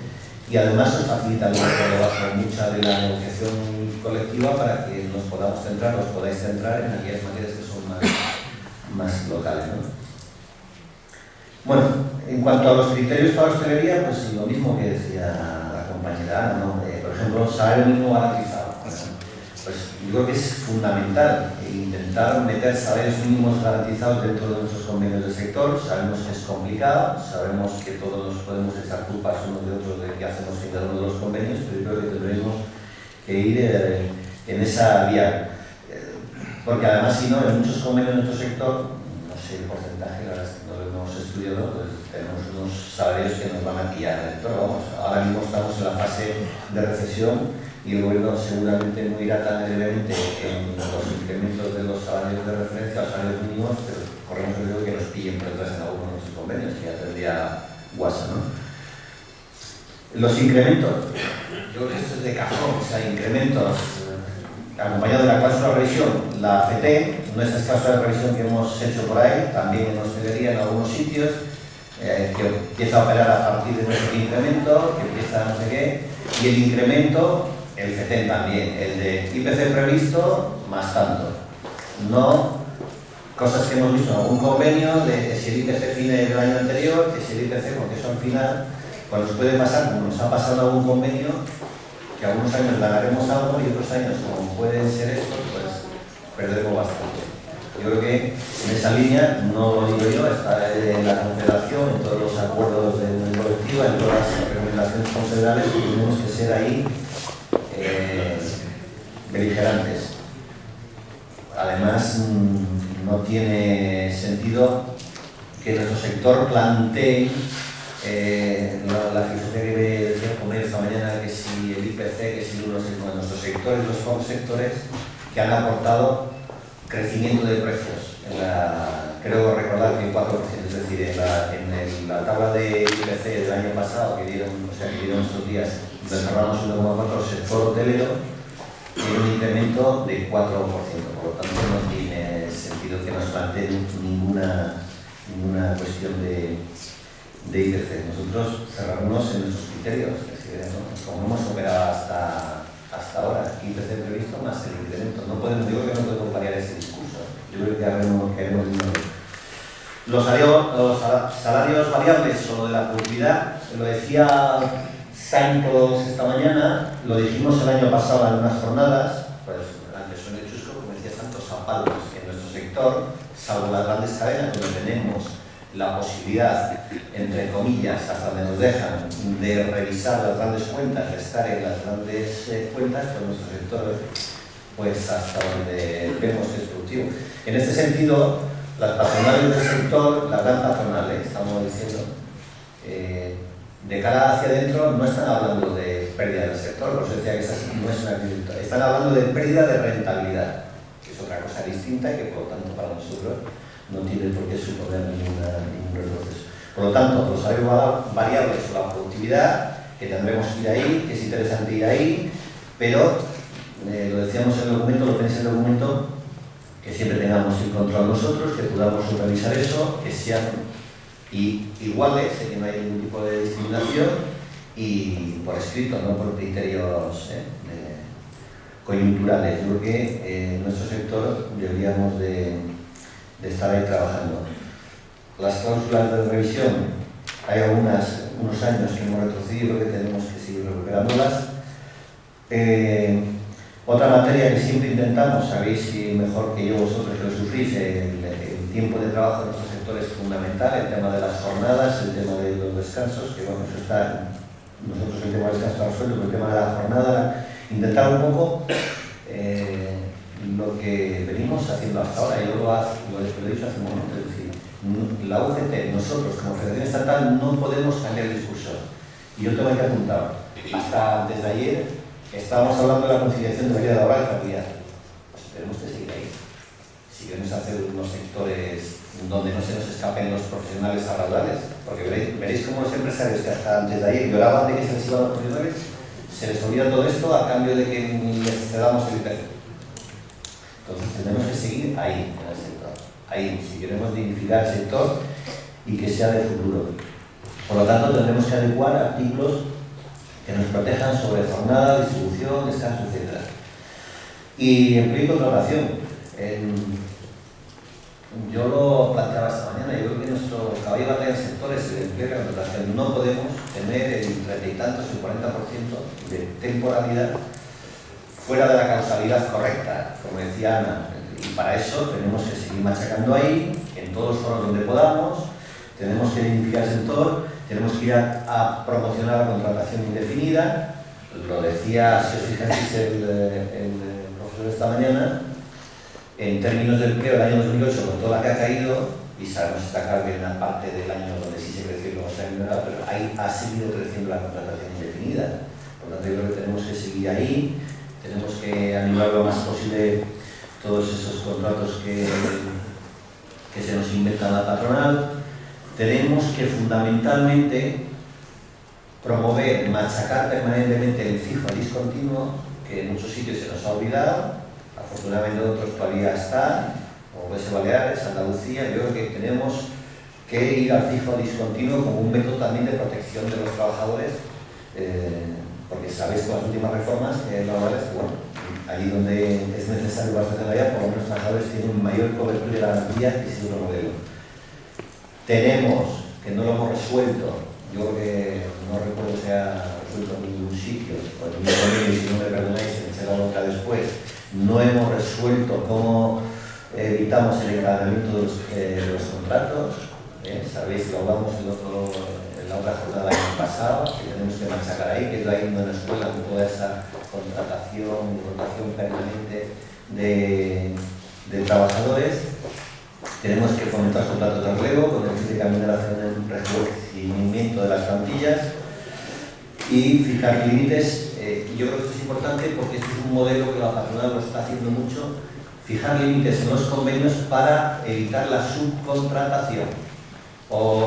y además nos facilita mucha de la negociación colectiva para que nos podamos centrar, os podáis centrar en aquellas materias que son más locales, ¿no? Bueno, en cuanto a los criterios para la hostelería, pues lo mismo que decía la compañera, ¿no? Por ejemplo, salario mínimo garantizado. Pues yo creo que es fundamental intentar meter salarios mínimos garantizados dentro de nuestros convenios del sector. Sabemos que es complicado, sabemos que todos nos podemos echar culpas unos de otros de qué hacemos en cada uno de los convenios, pero yo creo que tendremos que ir en esa vía. Porque además, si no, en muchos convenios de nuestro sector, no sé el porcentaje, la verdad es que no lo hemos estudiado, pues tenemos unos salarios que nos van a pillar. Pero vamos, ahora mismo estamos en la fase de recesión y el gobierno seguramente no irá tan levemente en los incrementos de los salarios de referencia, los salarios mínimos, pero corremos el riesgo que nos pillen por detrás en algunos de nuestros convenios, que ya tendría guasa, ¿no? Los incrementos, yo creo que esto es de cajón, o sea, incrementos acompañado de la cláusula de revisión, la CT, nuestras cláusulas de revisión que hemos hecho por ahí, también en hostelería en algunos sitios, que empieza a operar a partir de nuestro incremento, que empieza no sé qué, y el incremento, el CT también, el de IPC previsto más tanto. No cosas que hemos visto en algún convenio de que si el IPC fin del año anterior, que si el IPC, porque eso al final, pues nos puede pasar, como nos ha pasado en algún convenio, que algunos años ganaremos algo y otros años, como pueden ser estos, pues perderemos bastante. Yo creo que en esa línea, no lo digo yo, está en la Confederación, en todos los acuerdos de la colectiva, en todas las recomendaciones confederales, y tenemos que ser ahí beligerantes. Además, no tiene sentido que nuestro sector plantee la filosofía que decía comer esta mañana, que si el IPC, que si uno de nuestros sectores, los pocos sectores que han aportado crecimiento de precios. Creo recordar que el 4%, es decir, en la tabla de IPC del año pasado, que dieron estos días, cerramos 1,4%, el sector hotelero tiene un incremento de 4%, por lo tanto no tiene sentido que nos planteen ninguna cuestión de IPC. Nosotros cerramos en nuestros criterios, es decir, ¿no? Como hemos operado hasta ahora, IPC previsto más el incremento. No podemos, digo que no podemos variar ese discurso. Yo creo que haremos dinero. Los salarios variables o lo de la productividad, lo decía Santos esta mañana, lo dijimos el año pasado en unas jornadas, pues aunque suene chusco, como decía Santos, a palos en nuestro sector, salvo las grandes cadenas donde tenemos la posibilidad, entre comillas, hasta donde nos dejan, de revisar las grandes cuentas, de estar en las grandes cuentas, pues nuestro sector, pues hasta donde vemos que es productivo. En este sentido, las patronales del sector, las gran patronales, estamos diciendo, de cara hacia adentro no están hablando de pérdida del sector, por eso decía que esa no es una actividad, están hablando de pérdida de rentabilidad, que es otra cosa distinta y que por lo tanto para nosotros no tiene por qué suponer ningún retroceso. Por lo tanto, los salarios variables o la productividad, que tendremos que ir ahí, que es interesante ir ahí, pero lo decíamos en el documento, lo tenéis en el documento, que siempre tengamos el control nosotros, que podamos supervisar eso, que sean iguales, que no hay ningún tipo de discriminación y por escrito, no por criterios coyunturales. Yo creo que en nuestro sector deberíamos de estar ahí trabajando. Las cláusulas de revisión, hay unos años que hemos retrocedido, que tenemos que seguir recuperándolas. Otra materia que siempre intentamos, sabéis mejor que yo vosotros que lo sufrís, el tiempo de trabajo de nuestro sector es fundamental, el tema de las jornadas, el tema de los descansos, que bueno, eso está, nosotros el tema del descanso resuelto, pero el tema de la jornada, intentar un poco lo que venimos haciendo hasta ahora. Yo lo he dicho hace un momento, es decir, la UGT, nosotros como Federación Estatal no podemos cambiar el discurso. Y yo tengo aquí apuntado, hasta antes de ayer estábamos hablando de la conciliación de la vida laboral y familiar. Pues tenemos que seguir ahí. Si queremos hacer unos sectores donde no se nos escapen los profesionales laborales, porque veréis cómo los empresarios que hasta antes de ayer lloraban de que se les iban los profesionales, se les olvida todo esto a cambio de que les cedamos el IPC. Entonces tenemos que seguir ahí, en el sector. Ahí, si queremos dignificar el sector y que sea de futuro. Por lo tanto, tendremos que adecuar artículos que nos protejan sobre jornada, distribución, descanso, etc. Y empleo y contratación. Yo lo planteaba esta mañana, yo creo que nuestro caballo de batalla en el sector es el empleo y la contratación. No podemos tener el 30 y tantos, el 40% de temporalidad fuera de la causalidad correcta, como decía Ana. Y para eso tenemos que seguir machacando ahí, en todos los foros donde podamos, tenemos que dignificar el sector, tenemos que ir a promocionar la contratación indefinida. Lo decía, si os fijáis, el profesor esta mañana, en términos del empleo del año 2008, con toda la que ha caído, y sabemos está claro que en una parte del año donde sí se creció y luego se ha ignorado, pero ahí ha seguido creciendo la contratación indefinida. Por lo tanto, yo creo que tenemos que seguir ahí, tenemos que animar lo más posible todos esos contratos que se nos inventa la patronal. Tenemos que fundamentalmente promover, machacar permanentemente el fijo a discontinuo, que en muchos sitios se nos ha olvidado, afortunadamente otros todavía están, como puede ser Baleares, Andalucía. Yo creo que tenemos que ir al fijo a discontinuo como un método también de protección de los trabajadores, porque sabéis con las últimas reformas laborales, bueno, allí donde es necesario bastante allá, por lo menos los trabajadores tienen mayor cobertura de garantía que si otro modelo. Tenemos, que no lo hemos resuelto, yo creo que no recuerdo si ha resuelto en ningún sitio, por el mismo medio, y si no me perdonáis, me eché la boca después, no hemos resuelto cómo evitamos el encadenamiento de los contratos. Sabéis que lo hablamos en la otra jornada del año pasado, que tenemos que machacar ahí, que es la yendo en la escuela con toda esa contratación y rotación permanente de trabajadores. Tenemos que fomentar contratos de relevo con el fin de caminar hacia un rejuvenecimiento de las plantillas y fijar límites. Yo creo que esto es importante porque este es un modelo que la patronal lo está haciendo mucho, fijar límites en los convenios para evitar la subcontratación o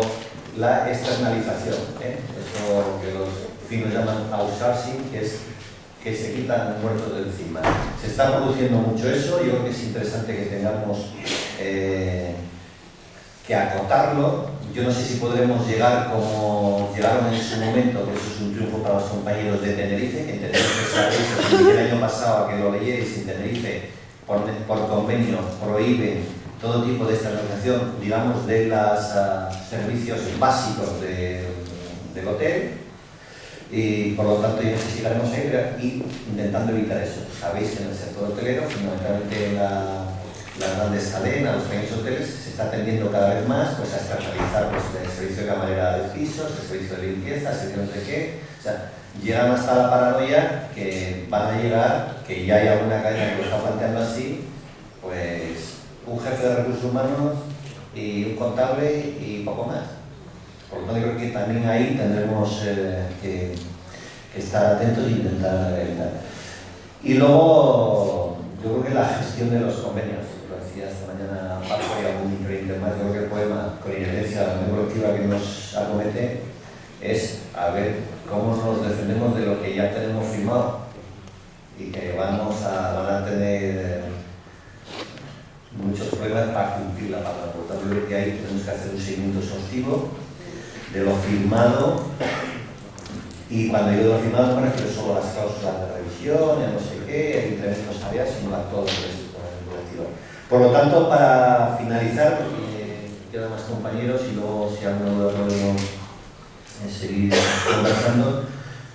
la externalización, eso que los finos llaman outsourcing, que es que se quitan muertos de encima. Se está produciendo mucho eso, yo creo que es interesante que tengamos que acotarlo. Yo no sé si podremos llegar como llegaron en su momento, que eso es un triunfo para los compañeros de Tenerife, que en Tenerife sabéis, el año pasado que lo leyerais, en Tenerife por convenio prohíben todo tipo de externalización, digamos, de los servicios básicos del hotel, y por lo tanto yo necesitaremos ir intentando evitar eso. Sabéis que en el sector hotelero, fundamentalmente en las grandes cadenas, los pequeños hoteles, se está tendiendo cada vez más pues, a externalizar pues, el servicio de camarera de pisos, el servicio de limpieza, el servicio no sé qué. O sea, llegan hasta la paranoia que van a llegar, que ya hay alguna cadena que lo está planteando así, pues un jefe de recursos humanos y un contable y poco más. Por lo tanto, yo creo que también ahí tendremos que estar atentos e intentar evitar. Y luego, yo creo que la gestión de los convenios, lo decía esta mañana Paco y algún increíble más, yo creo que el problema con inherencia a la unión colectiva que nos acomete es a ver cómo nos defendemos de lo que ya tenemos firmado y que van a tener muchos problemas para cumplir la palabra. Por lo tanto, yo creo que ahí tenemos que hacer un seguimiento exhaustivo de lo firmado, y cuando digo de lo firmado no me refiero solo a las cláusulas de revisión, a no sé qué, el incremento salarial, sino a todo el resto del colectivo. Por lo tanto, para finalizar, porque quedan más compañeros y luego si alguno duda podemos seguir conversando,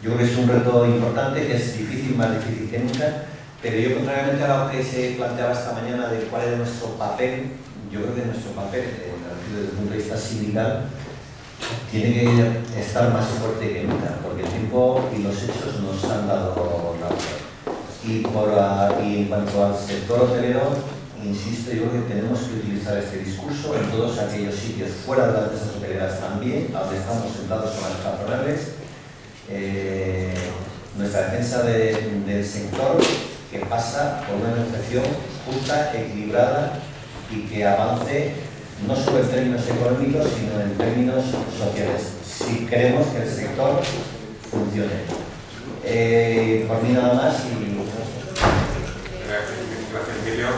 yo creo que es un reto importante, que es difícil, más difícil que nunca, pero yo, contrariamente a lo que se planteaba esta mañana de cuál es nuestro papel, yo creo que nuestro papel, desde el punto de vista sindical, tiene que estar más fuerte que nunca, porque el tiempo y los hechos nos han dado la vuelta. Y en cuanto al sector hotelero, insisto, yo creo que tenemos que utilizar este discurso en todos aquellos sitios, fuera de las empresas hoteleras también, donde estamos sentados con las patronales, nuestra defensa del sector, que pasa por una negociación justa, equilibrada y que avance no solo en términos económicos, sino en términos sociales, si queremos que el sector funcione. Por mí nada más y... Gracias, Emilio.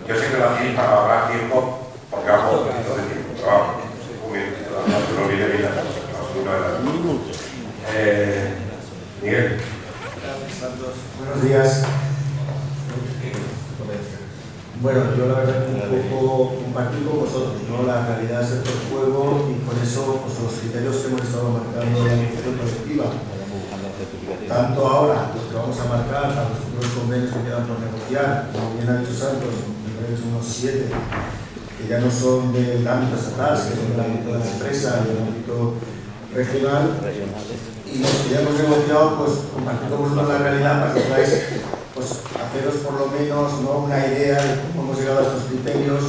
Yo sé que lo hacéis para ahorrar tiempo, porque hago un poquito de tiempo, pero vamos, un minutito, no lo olvide bien, Miguel. Buenos días. Bueno, yo la verdad que un poco compartir con vosotros, ¿no?, la realidad del sector juego, y por eso pues, los criterios que hemos estado marcando en la negociación colectiva. Tanto ahora, los que vamos a marcar, a los futuros convenios que quedan por negociar, como bien ha dicho Santos, me parece unos 7, que ya no son del ámbito estatal, que son del ámbito de la empresa y del ámbito regional. Y los que ya hemos negociado, pues compartir con vosotros la realidad para que podáis pues, haceros por lo menos, ¿no?, una idea de cómo hemos llegado a estos criterios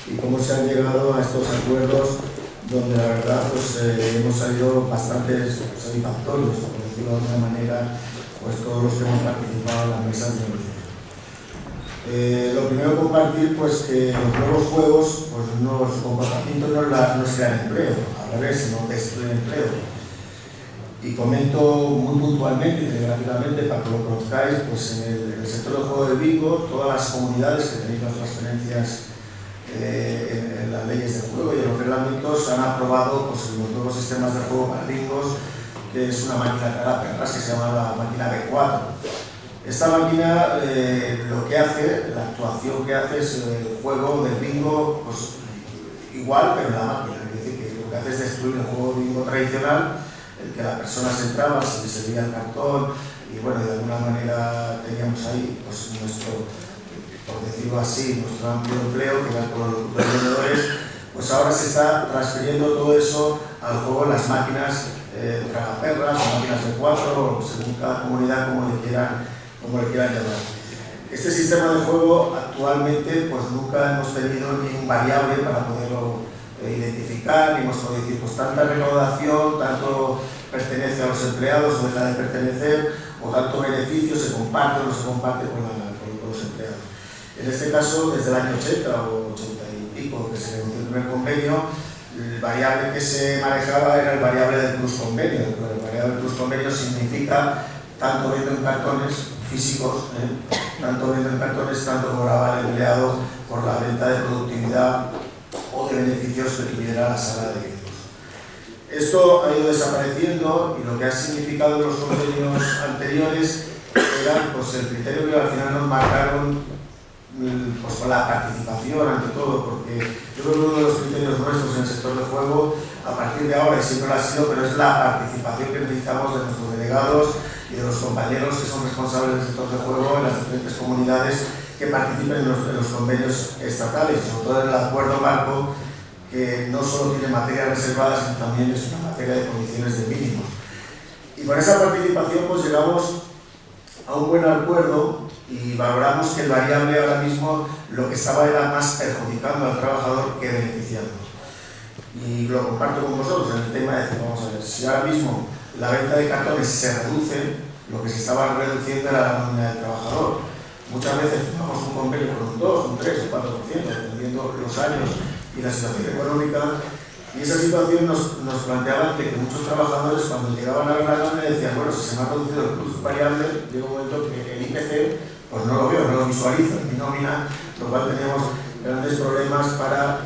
y cómo se han llegado a estos acuerdos, donde la verdad pues, hemos salido bastante satisfactorios, por decirlo de alguna manera, pues todos los que hemos participado en las mesas de negociación. Lo primero compartir pues que los nuevos juegos, pues su comportamiento no es crear empleo, al revés, sino destruir empleo. Y comento muy puntualmente y telegraficamente para que lo conozcáis, pues en el sector del juego del bingo, todas las comunidades que tenéis las transferencias en las leyes de juego y en los reglamentos han aprobado pues, los nuevos sistemas de juego para bingos, que es una máquina para perras que se llama la máquina B4. Esta máquina lo que hace, la actuación que hace es el juego del bingo pues, igual, pero en la máquina. Es decir, que lo que hace es destruir el juego bingo tradicional, el que la persona se entraba, se le servía el cartón y bueno, de alguna manera teníamos ahí pues, nuestro, por decirlo así, nuestro amplio empleo, que era con los vendedores, pues ahora se está transfiriendo todo eso al juego en las máquinas tragaperras o máquinas de 4, según cada comunidad como le quieran llamar. Este sistema de juego actualmente pues nunca hemos tenido ni un variable para poderlo identificar, ni hemos podido decir pues tanta recaudación, tanto pertenece a los empleados o deja de pertenecer, o tanto beneficio se comparte o no se comparte con los empleados. En este caso, desde el año 80 o 80 y pico que se negoció el primer convenio, el variable que se manejaba era el variable del plus convenio. El variable del plus convenio significa tanto vendo en cartones físicos, tanto vendo en cartones, tanto cobraba el empleado por la venta de productividad o de beneficios que tuviera la sala de eventos. Esto ha ido desapareciendo y lo que ha significado en los convenios anteriores era pues, el criterio que al final nos marcaron pues, con la participación ante todo, porque yo creo que uno de los criterios nuestros en el sector del juego, a partir de ahora, y siempre lo ha sido, pero es la participación que necesitamos de nuestros delegados y de los compañeros que son responsables del sector del juego en las diferentes comunidades que participen en los convenios estatales, sobre todo en el acuerdo marco, que no solo tiene materias reservadas, sino también es una materia de condiciones de mínimos. Y con esa participación pues llegamos a un buen acuerdo y valoramos que el variable ahora mismo lo que estaba era más perjudicando al trabajador que beneficiando. Y lo comparto con vosotros en el tema de decir, vamos a ver, si ahora mismo la venta de cartones se reduce, lo que se estaba reduciendo era la nómina del trabajador. Muchas veces firmamos un convenio con un 2, un 3, un 4%, dependiendo los años y la situación económica, y esa situación nos planteaba que muchos trabajadores cuando llegaban a ver la nómina decían, bueno, si se me ha reducido el plus variable, llega un momento que el IPC pues no lo veo, no lo visualizo en mi nómina, lo cual teníamos grandes problemas para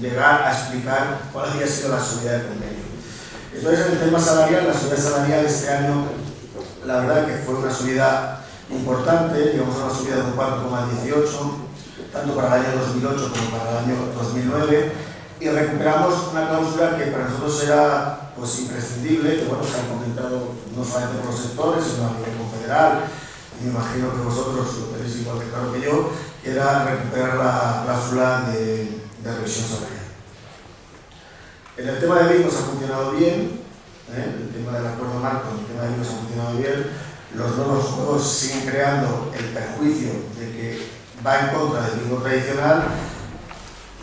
llegar a explicar cuál había sido la subida del convenio. Entonces, en el tema salarial, la subida salarial de este año, la verdad que fue una subida importante, llegamos a una subida de un 4,18, tanto para el año 2008 como para el año 2009, y recuperamos una cláusula que para nosotros era pues, imprescindible, que bueno, se han comentado no solamente por los sectores, sino a nivel confederal, y me imagino que vosotros lo tenéis igual de claro que yo, que era recuperar la cláusula de revisión salarial. En el tema de bingos ha funcionado bien, el tema del acuerdo marco, el tema de bingos ha funcionado bien, los nuevos juegos siguen creando el perjuicio de que va en contra del bingo tradicional,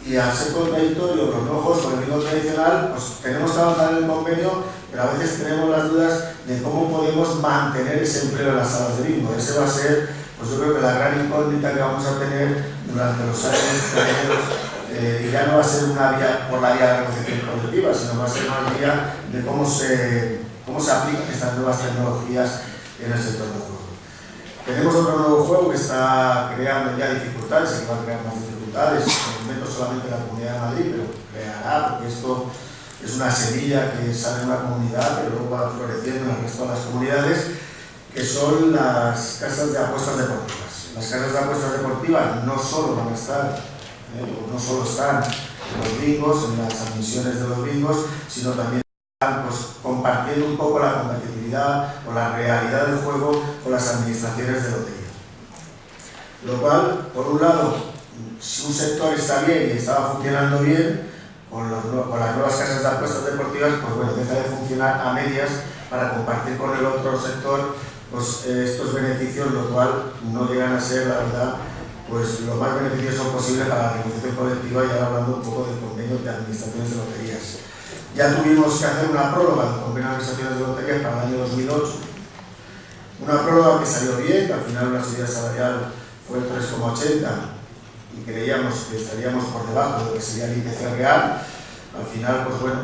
y al ser contradictorio los nuevos juegos con el bingo tradicional, pues tenemos que avanzar en el convenio, pero a veces tenemos las dudas de cómo podemos mantener ese empleo en las salas de bingo. Ese va a ser, pues yo creo que la gran incógnita que vamos a tener durante los años venideros, y ya no va a ser una vía por la vía de la negociación colectiva, sino va a ser una vía de cómo se aplican estas nuevas tecnologías en el sector del juego. Tenemos otro nuevo juego que está creando ya dificultades, y que va a crear más dificultades, en el momento solamente la Comunidad de Madrid, pero creará, porque esto es una semilla que sale en una comunidad, que luego va floreciendo en el resto de las comunidades, que son las casas de apuestas deportivas. Las casas de apuestas deportivas no solo van a estar, no solo están en los bingos, en las admisiones de los bingos, sino también pues, compartiendo un poco la competitividad o la realidad del juego con las administraciones de lotería. Lo cual, por un lado, si un sector está bien y estaba funcionando bien, con las nuevas casas de apuestas deportivas, pues bueno, deja de funcionar a medias para compartir con el otro sector pues, estos beneficios, lo cual no llegan a ser, la verdad, pues lo más beneficioso posible para la negociación colectiva, y ahora hablando un poco del convenio de administraciones de loterías. Ya tuvimos que hacer una prórroga del convenio de administraciones de loterías para el año 2008, una prórroga que salió bien, que al final la subida salarial fue el 3,80 y creíamos que estaríamos por debajo de lo que sería el IPC real. Al final, pues bueno,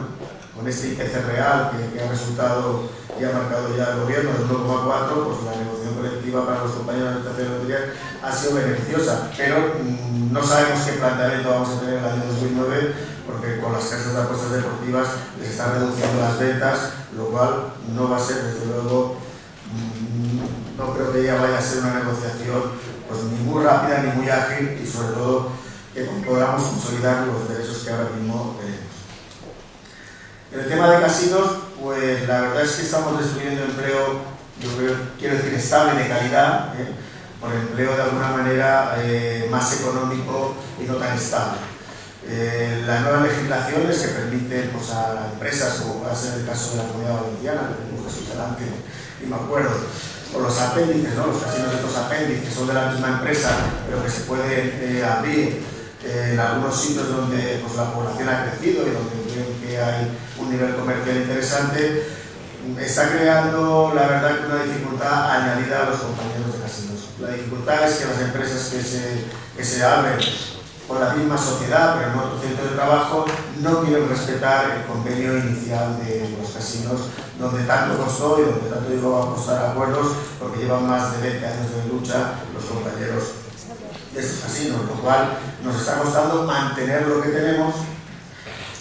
con este IPC real que ha resultado y ha marcado ya el gobierno del 1,4, pues la negociación colectiva para los compañeros de tercera lotería ha sido beneficiosa, pero no sabemos qué planteamiento vamos a tener en el año 2009, porque con las casas de apuestas deportivas les están reduciendo las ventas, lo cual no va a ser, desde luego, no creo que ya vaya a ser una negociación pues ni muy rápida ni muy ágil, y sobre todo que podamos consolidar los derechos que ahora mismo tenemos. En el tema de casinos, pues la verdad es que estamos destruyendo empleo, yo quiero decir estable, de calidad, por empleo de alguna manera más económico y no tan estable. Las nuevas legislaciones que permiten pues, a empresas, como va a ser el caso de la Comunidad Valenciana, que tenemos Jesús delante, y me acuerdo, o los apéndices, ¿no? Los casinos de estos apéndices, que son de la misma empresa, pero que se pueden abrir en algunos sitios donde pues, la población ha crecido y donde creen que hay un nivel comercial interesante, está creando, la verdad, una dificultad añadida a los compañeros de casinos. La dificultad es que las empresas que se abren con la misma sociedad, pero en otro centro de trabajo, no quieren respetar el convenio inicial de los casinos, donde tanto costó y donde tanto llegó a costar acuerdos, porque llevan más de 20 años de lucha los compañeros de estos casinos, lo cual nos está costando mantener lo que tenemos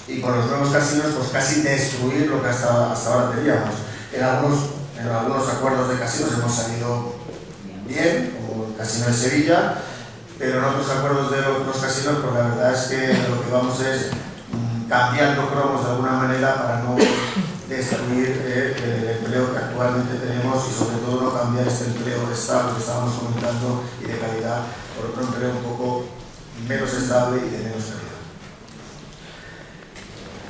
y con los nuevos casinos pues casi destruir lo que hasta ahora teníamos. En algunos acuerdos de casinos hemos salido bien, como el casino de Sevilla, pero en otros acuerdos de otros casinos pues la verdad es que lo que vamos es cambiando cromos de alguna manera para no destruir el empleo que actualmente tenemos y sobre todo no cambiar este empleo estable que estábamos comentando y de calidad por otro empleo un poco menos estable y de menos calidad.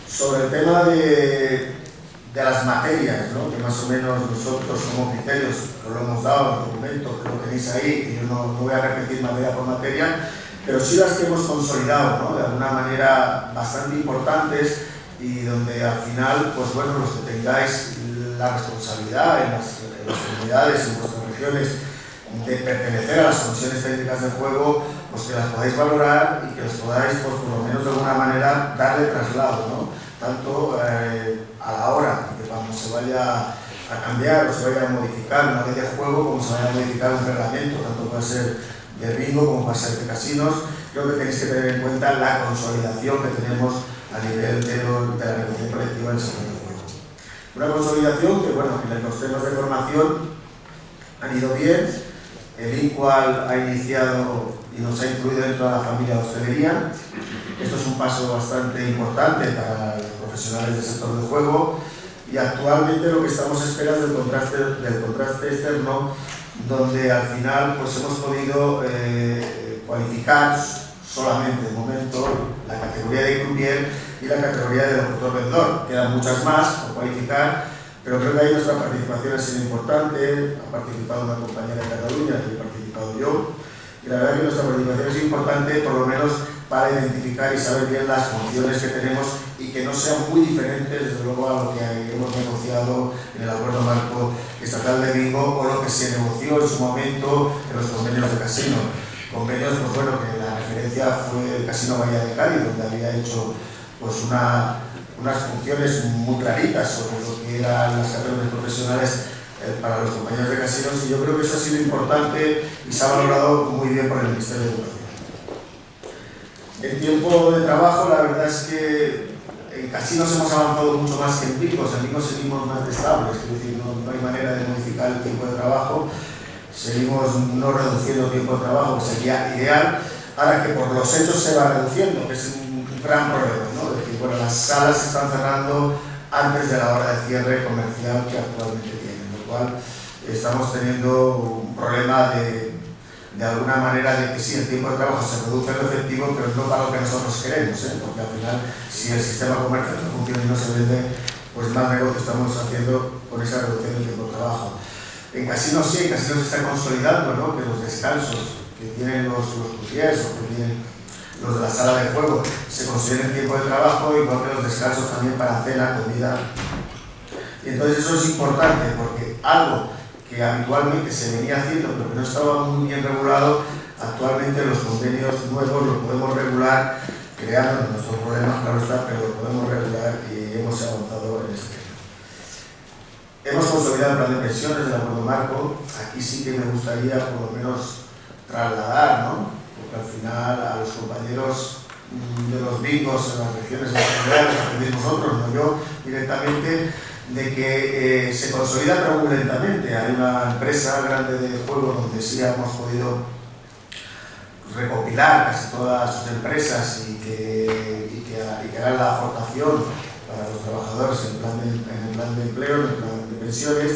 Sobre el tema de las materias, ¿no? Que más o menos nosotros como criterios os lo hemos dado en el documento, que lo tenéis ahí, que yo no voy a repetir materia por materia, pero sí las que hemos consolidado, ¿no? De alguna manera bastante importantes y donde al final, pues bueno, los que tengáis la responsabilidad en las comunidades, en vuestras regiones, de pertenecer a las comisiones técnicas de juego, pues que las podáis valorar y que las podáis, pues por lo menos de alguna manera, darle traslado, ¿no? Tanto a la hora de cuando se vaya a cambiar o se vaya a modificar una ley de juego, como se vaya a modificar un reglamento, tanto puede ser de bingo como puede ser de casinos. Creo que tenéis que tener en cuenta la consolidación que tenemos a nivel de la negociación colectiva en el sector del juego. Una consolidación que, bueno, en los temas de formación han ido bien. El INCUAL ha iniciado y nos ha incluido dentro de la familia de hostelería. Esto es un paso bastante importante para los profesionales del sector del juego y actualmente lo que estamos esperando es del contraste externo, donde al final pues hemos podido cualificar solamente de momento la categoría de croupier y la categoría de locutor vendedor. Quedan muchas más por cualificar, pero creo que ahí nuestra participación ha sido importante. Ha participado una compañera de Cataluña y he participado yo, y la verdad que nuestra participación es importante por lo menos para identificar y saber bien las funciones que tenemos y que no sean muy diferentes desde luego a lo que hemos negociado en el acuerdo marco estatal de bingo o lo que se negoció en su momento en los convenios de casino. Convenios, pues bueno, que la referencia fue el Casino Bahía de Cádiz, donde había hecho pues unas funciones muy claritas sobre lo que eran las categorías profesionales para los compañeros de casinos, y yo creo que eso ha sido importante y se ha valorado muy bien por el Ministerio de Educación. En tiempo de trabajo, la verdad es que en casinos hemos avanzado mucho más que en bingos. En bingos seguimos más estables, es decir, no hay manera de modificar el tiempo de trabajo, seguimos no reduciendo el tiempo de trabajo, que sería ideal, ahora que por los hechos se va reduciendo, que es un gran problema, ¿no? Es decir, bueno, las salas se están cerrando antes de la hora de cierre comercial que actualmente tienen, lo cual estamos teniendo un problema de alguna manera de que sí, el tiempo de trabajo se reduce lo efectivo, pero no para lo que nosotros queremos, porque al final, si el sistema comercial no funciona y no se vende, pues más negocio estamos haciendo con esa reducción del tiempo de trabajo. En casinos sí, en casinos se está consolidando, ¿no? Que los descansos que tienen los croupiers o que tienen los de la sala de juego se consideren tiempo de trabajo, igual que los descansos también para cena, comida. Y entonces eso es importante porque algo que habitualmente se venía haciendo pero que no estaba muy bien regulado, Actualmente los convenios nuevos los podemos regular creando nuestros problemas, claro está, pero lo podemos regular y hemos avanzado en este tema. Hemos consolidado el plan de pensiones del acuerdo marco. Aquí sí que me gustaría por lo menos trasladar, ¿no? Porque al final a los compañeros de los bingos en las regiones de la comunidad, los aprendimos nosotros, no yo directamente, de que se consolida pero muy lentamente. Hay una empresa grande de juego donde sí hemos podido recopilar casi todas sus empresas y que harán la aportación para los trabajadores en el plan de empleo, en el plan de pensiones,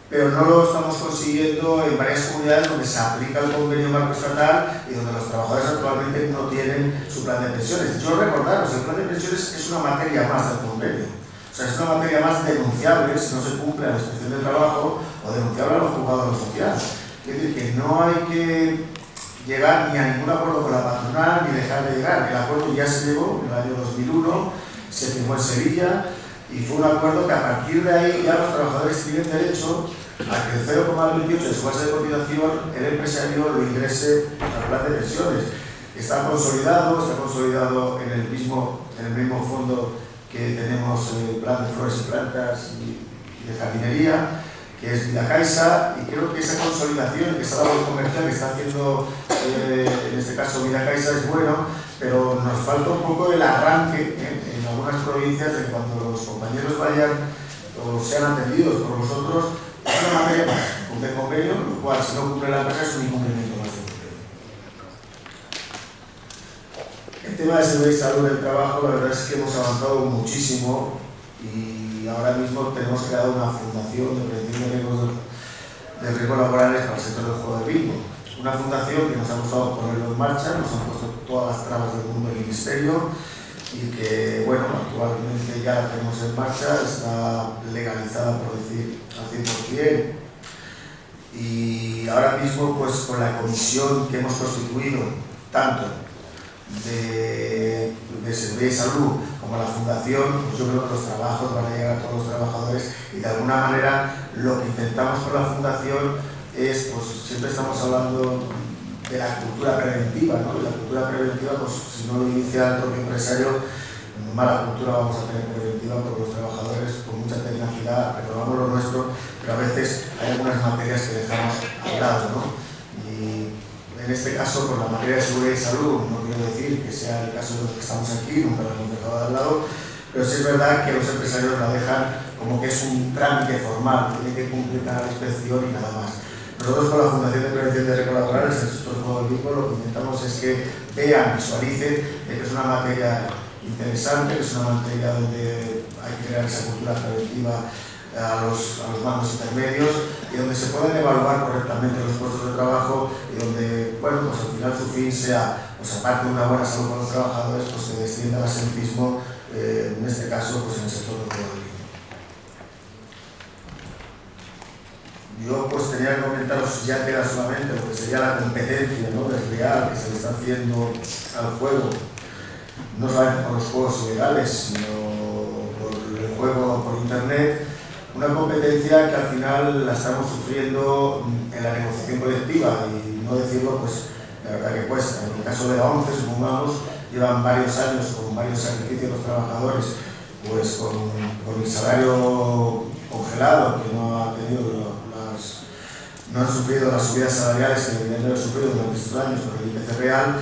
pero no lo estamos consiguiendo en varias comunidades donde se aplica el convenio marco estatal y donde los trabajadores actualmente no tienen su plan de pensiones. Yo recordaros, el plan de pensiones es una materia más del convenio, o sea, es una materia más denunciable si no se cumple a la inspección de trabajo o denunciable a los juzgados de lo social. Es decir, que no hay que llegar ni a ningún acuerdo con la patronal ni dejar de llegar. El acuerdo ya se llegó en el año 2001, se firmó en Sevilla y fue un acuerdo que a partir de ahí ya los trabajadores tienen derecho a que el 0,28 de su base de cotización el empresario lo ingrese al plan de pensiones. Está consolidado en el mismo fondo que tenemos el plan de flores y plantas y de jardinería, que es Vidacaixa, y creo que esa consolidación, que esa labor comercial que está haciendo en este caso Vidacaixa es bueno, pero nos falta un poco el arranque en algunas provincias de cuando los compañeros vayan o sean atendidos por vosotros, es una materia más de convenio, lo cual si no cumple la empresa es un incumplimiento más de convenio. El tema de seguridad y salud del trabajo, la verdad es que hemos avanzado muchísimo y ahora mismo tenemos creado una fundación de prevención de riesgos laborales para el sector del juego de bingo. Una fundación que nos ha costado ponerlo en marcha, nos han puesto todas las trabas del mundo del ministerio y que, bueno, actualmente ya la tenemos en marcha, está legalizada, por decir, al 100%. Y ahora mismo, pues con la comisión que hemos constituido, tanto de seguridad y salud como la fundación, pues yo creo que los trabajos van a llegar a todos los trabajadores y de alguna manera lo que intentamos con la fundación es, pues siempre estamos hablando de la cultura preventiva, ¿no? Y la cultura preventiva, pues si no lo inicia el propio empresario, mala cultura vamos a tener preventiva porque los trabajadores con mucha tenacidad retomamos lo nuestro, pero a veces hay algunas materias que dejamos a lado, ¿no? Y en este caso, por la materia de seguridad y salud, no quiero decir que sea el caso de los que estamos aquí, nunca lo hemos dejado de al lado, pero sí es verdad que los empresarios la dejan como que es un trámite formal, tiene que cumplir la inspección y nada más. Nosotros con la Fundación de Prevención de Riesgos Laborales, el sector del juego de bingo, lo que intentamos es que vean, visualicen que es una materia interesante, que es una materia donde hay que crear esa cultura preventiva a los mandos intermedios y donde se pueden evaluar correctamente los puestos de trabajo y donde, bueno, pues al final su fin sea, pues aparte de una buena salud para los trabajadores, pues que descienda el asentismo, en este caso, pues en el sector del juego de bingo. Yo pues tenía que comentaros, ya queda solamente lo que sería la competencia, ¿no?, desleal que se le está haciendo al juego, no solamente por los juegos ilegales, sino por el juego por internet, una competencia que al final la estamos sufriendo en la negociación colectiva y no decirlo, pues la verdad que cuesta. En el caso de la ONCE, supongamos, llevan varios años con varios sacrificios de los trabajadores, pues con el salario congelado, que no ha tenido no han sufrido las subidas salariales que deberían haber sufrido durante estos años por el IPC real,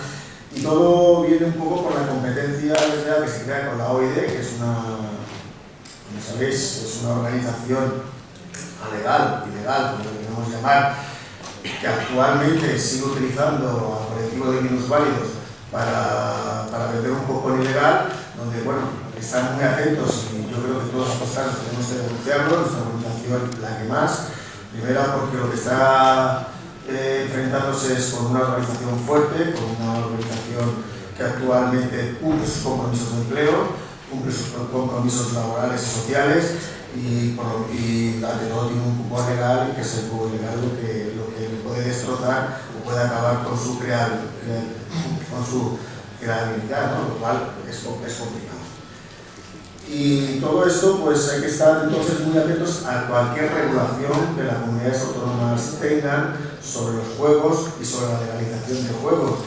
y todo viene un poco por la competencia que se crea con la OID, que es una, como sabéis, es una organización alegal, ilegal, como lo queremos llamar, que actualmente sigue utilizando a colectivos de minusválidos para vender un poco en ilegal, donde, bueno, están muy atentos y yo creo que todos estos casos tenemos que denunciarlo, nuestra organización la que más. Primera, porque lo que está enfrentándose es con una organización fuerte, con una organización que actualmente cumple sus compromisos de empleo, cumple sus compromisos laborales y sociales y ante todo tiene un cupo legal y que es el cupo legal lo que le puede destrozar o puede acabar con su creatividad, ¿no? Lo cual es complicado. Y todo esto, pues hay que estar entonces muy atentos a cualquier regulación que las comunidades autónomas tengan sobre los juegos y sobre la legalización de juegos.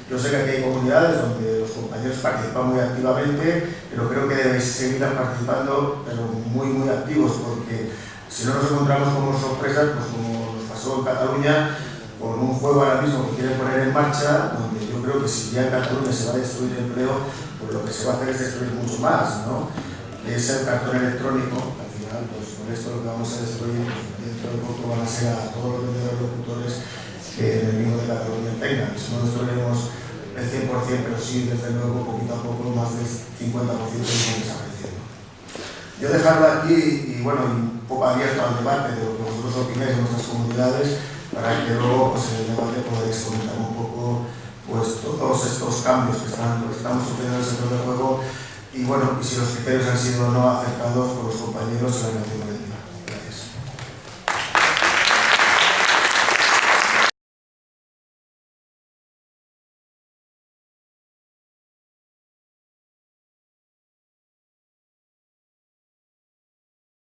Yo sé que aquí hay comunidades donde los compañeros participan muy activamente, pero creo que debéis seguir participando, pero muy activos, porque si no nos encontramos como sorpresas, pues como nos pasó en Cataluña, con un juego ahora mismo que quieren poner en marcha, donde yo creo que si ya en Cataluña se va a destruir el empleo, pues lo que se va a hacer es destruir mucho más, ¿no? Es el cartón electrónico. Al final, pues con esto lo que vamos a destruir, pues, dentro de poco van a ser a todos los vendedores locutores que el enemigo de Cataluña tengan. Si no destruiremos el 100%, pero sí, desde luego, poquito a poco, más del 50% están desapareciendo. Yo dejarlo aquí y bueno, un poco abierto al debate de lo que vosotros opináis en nuestras comunidades, para que luego pues, en el debate podáis comentar un poco pues, todos estos cambios que estamos sufriendo en el sector del juego y bueno, y si los criterios han sido no acertados por los compañeros en la nacionalidad.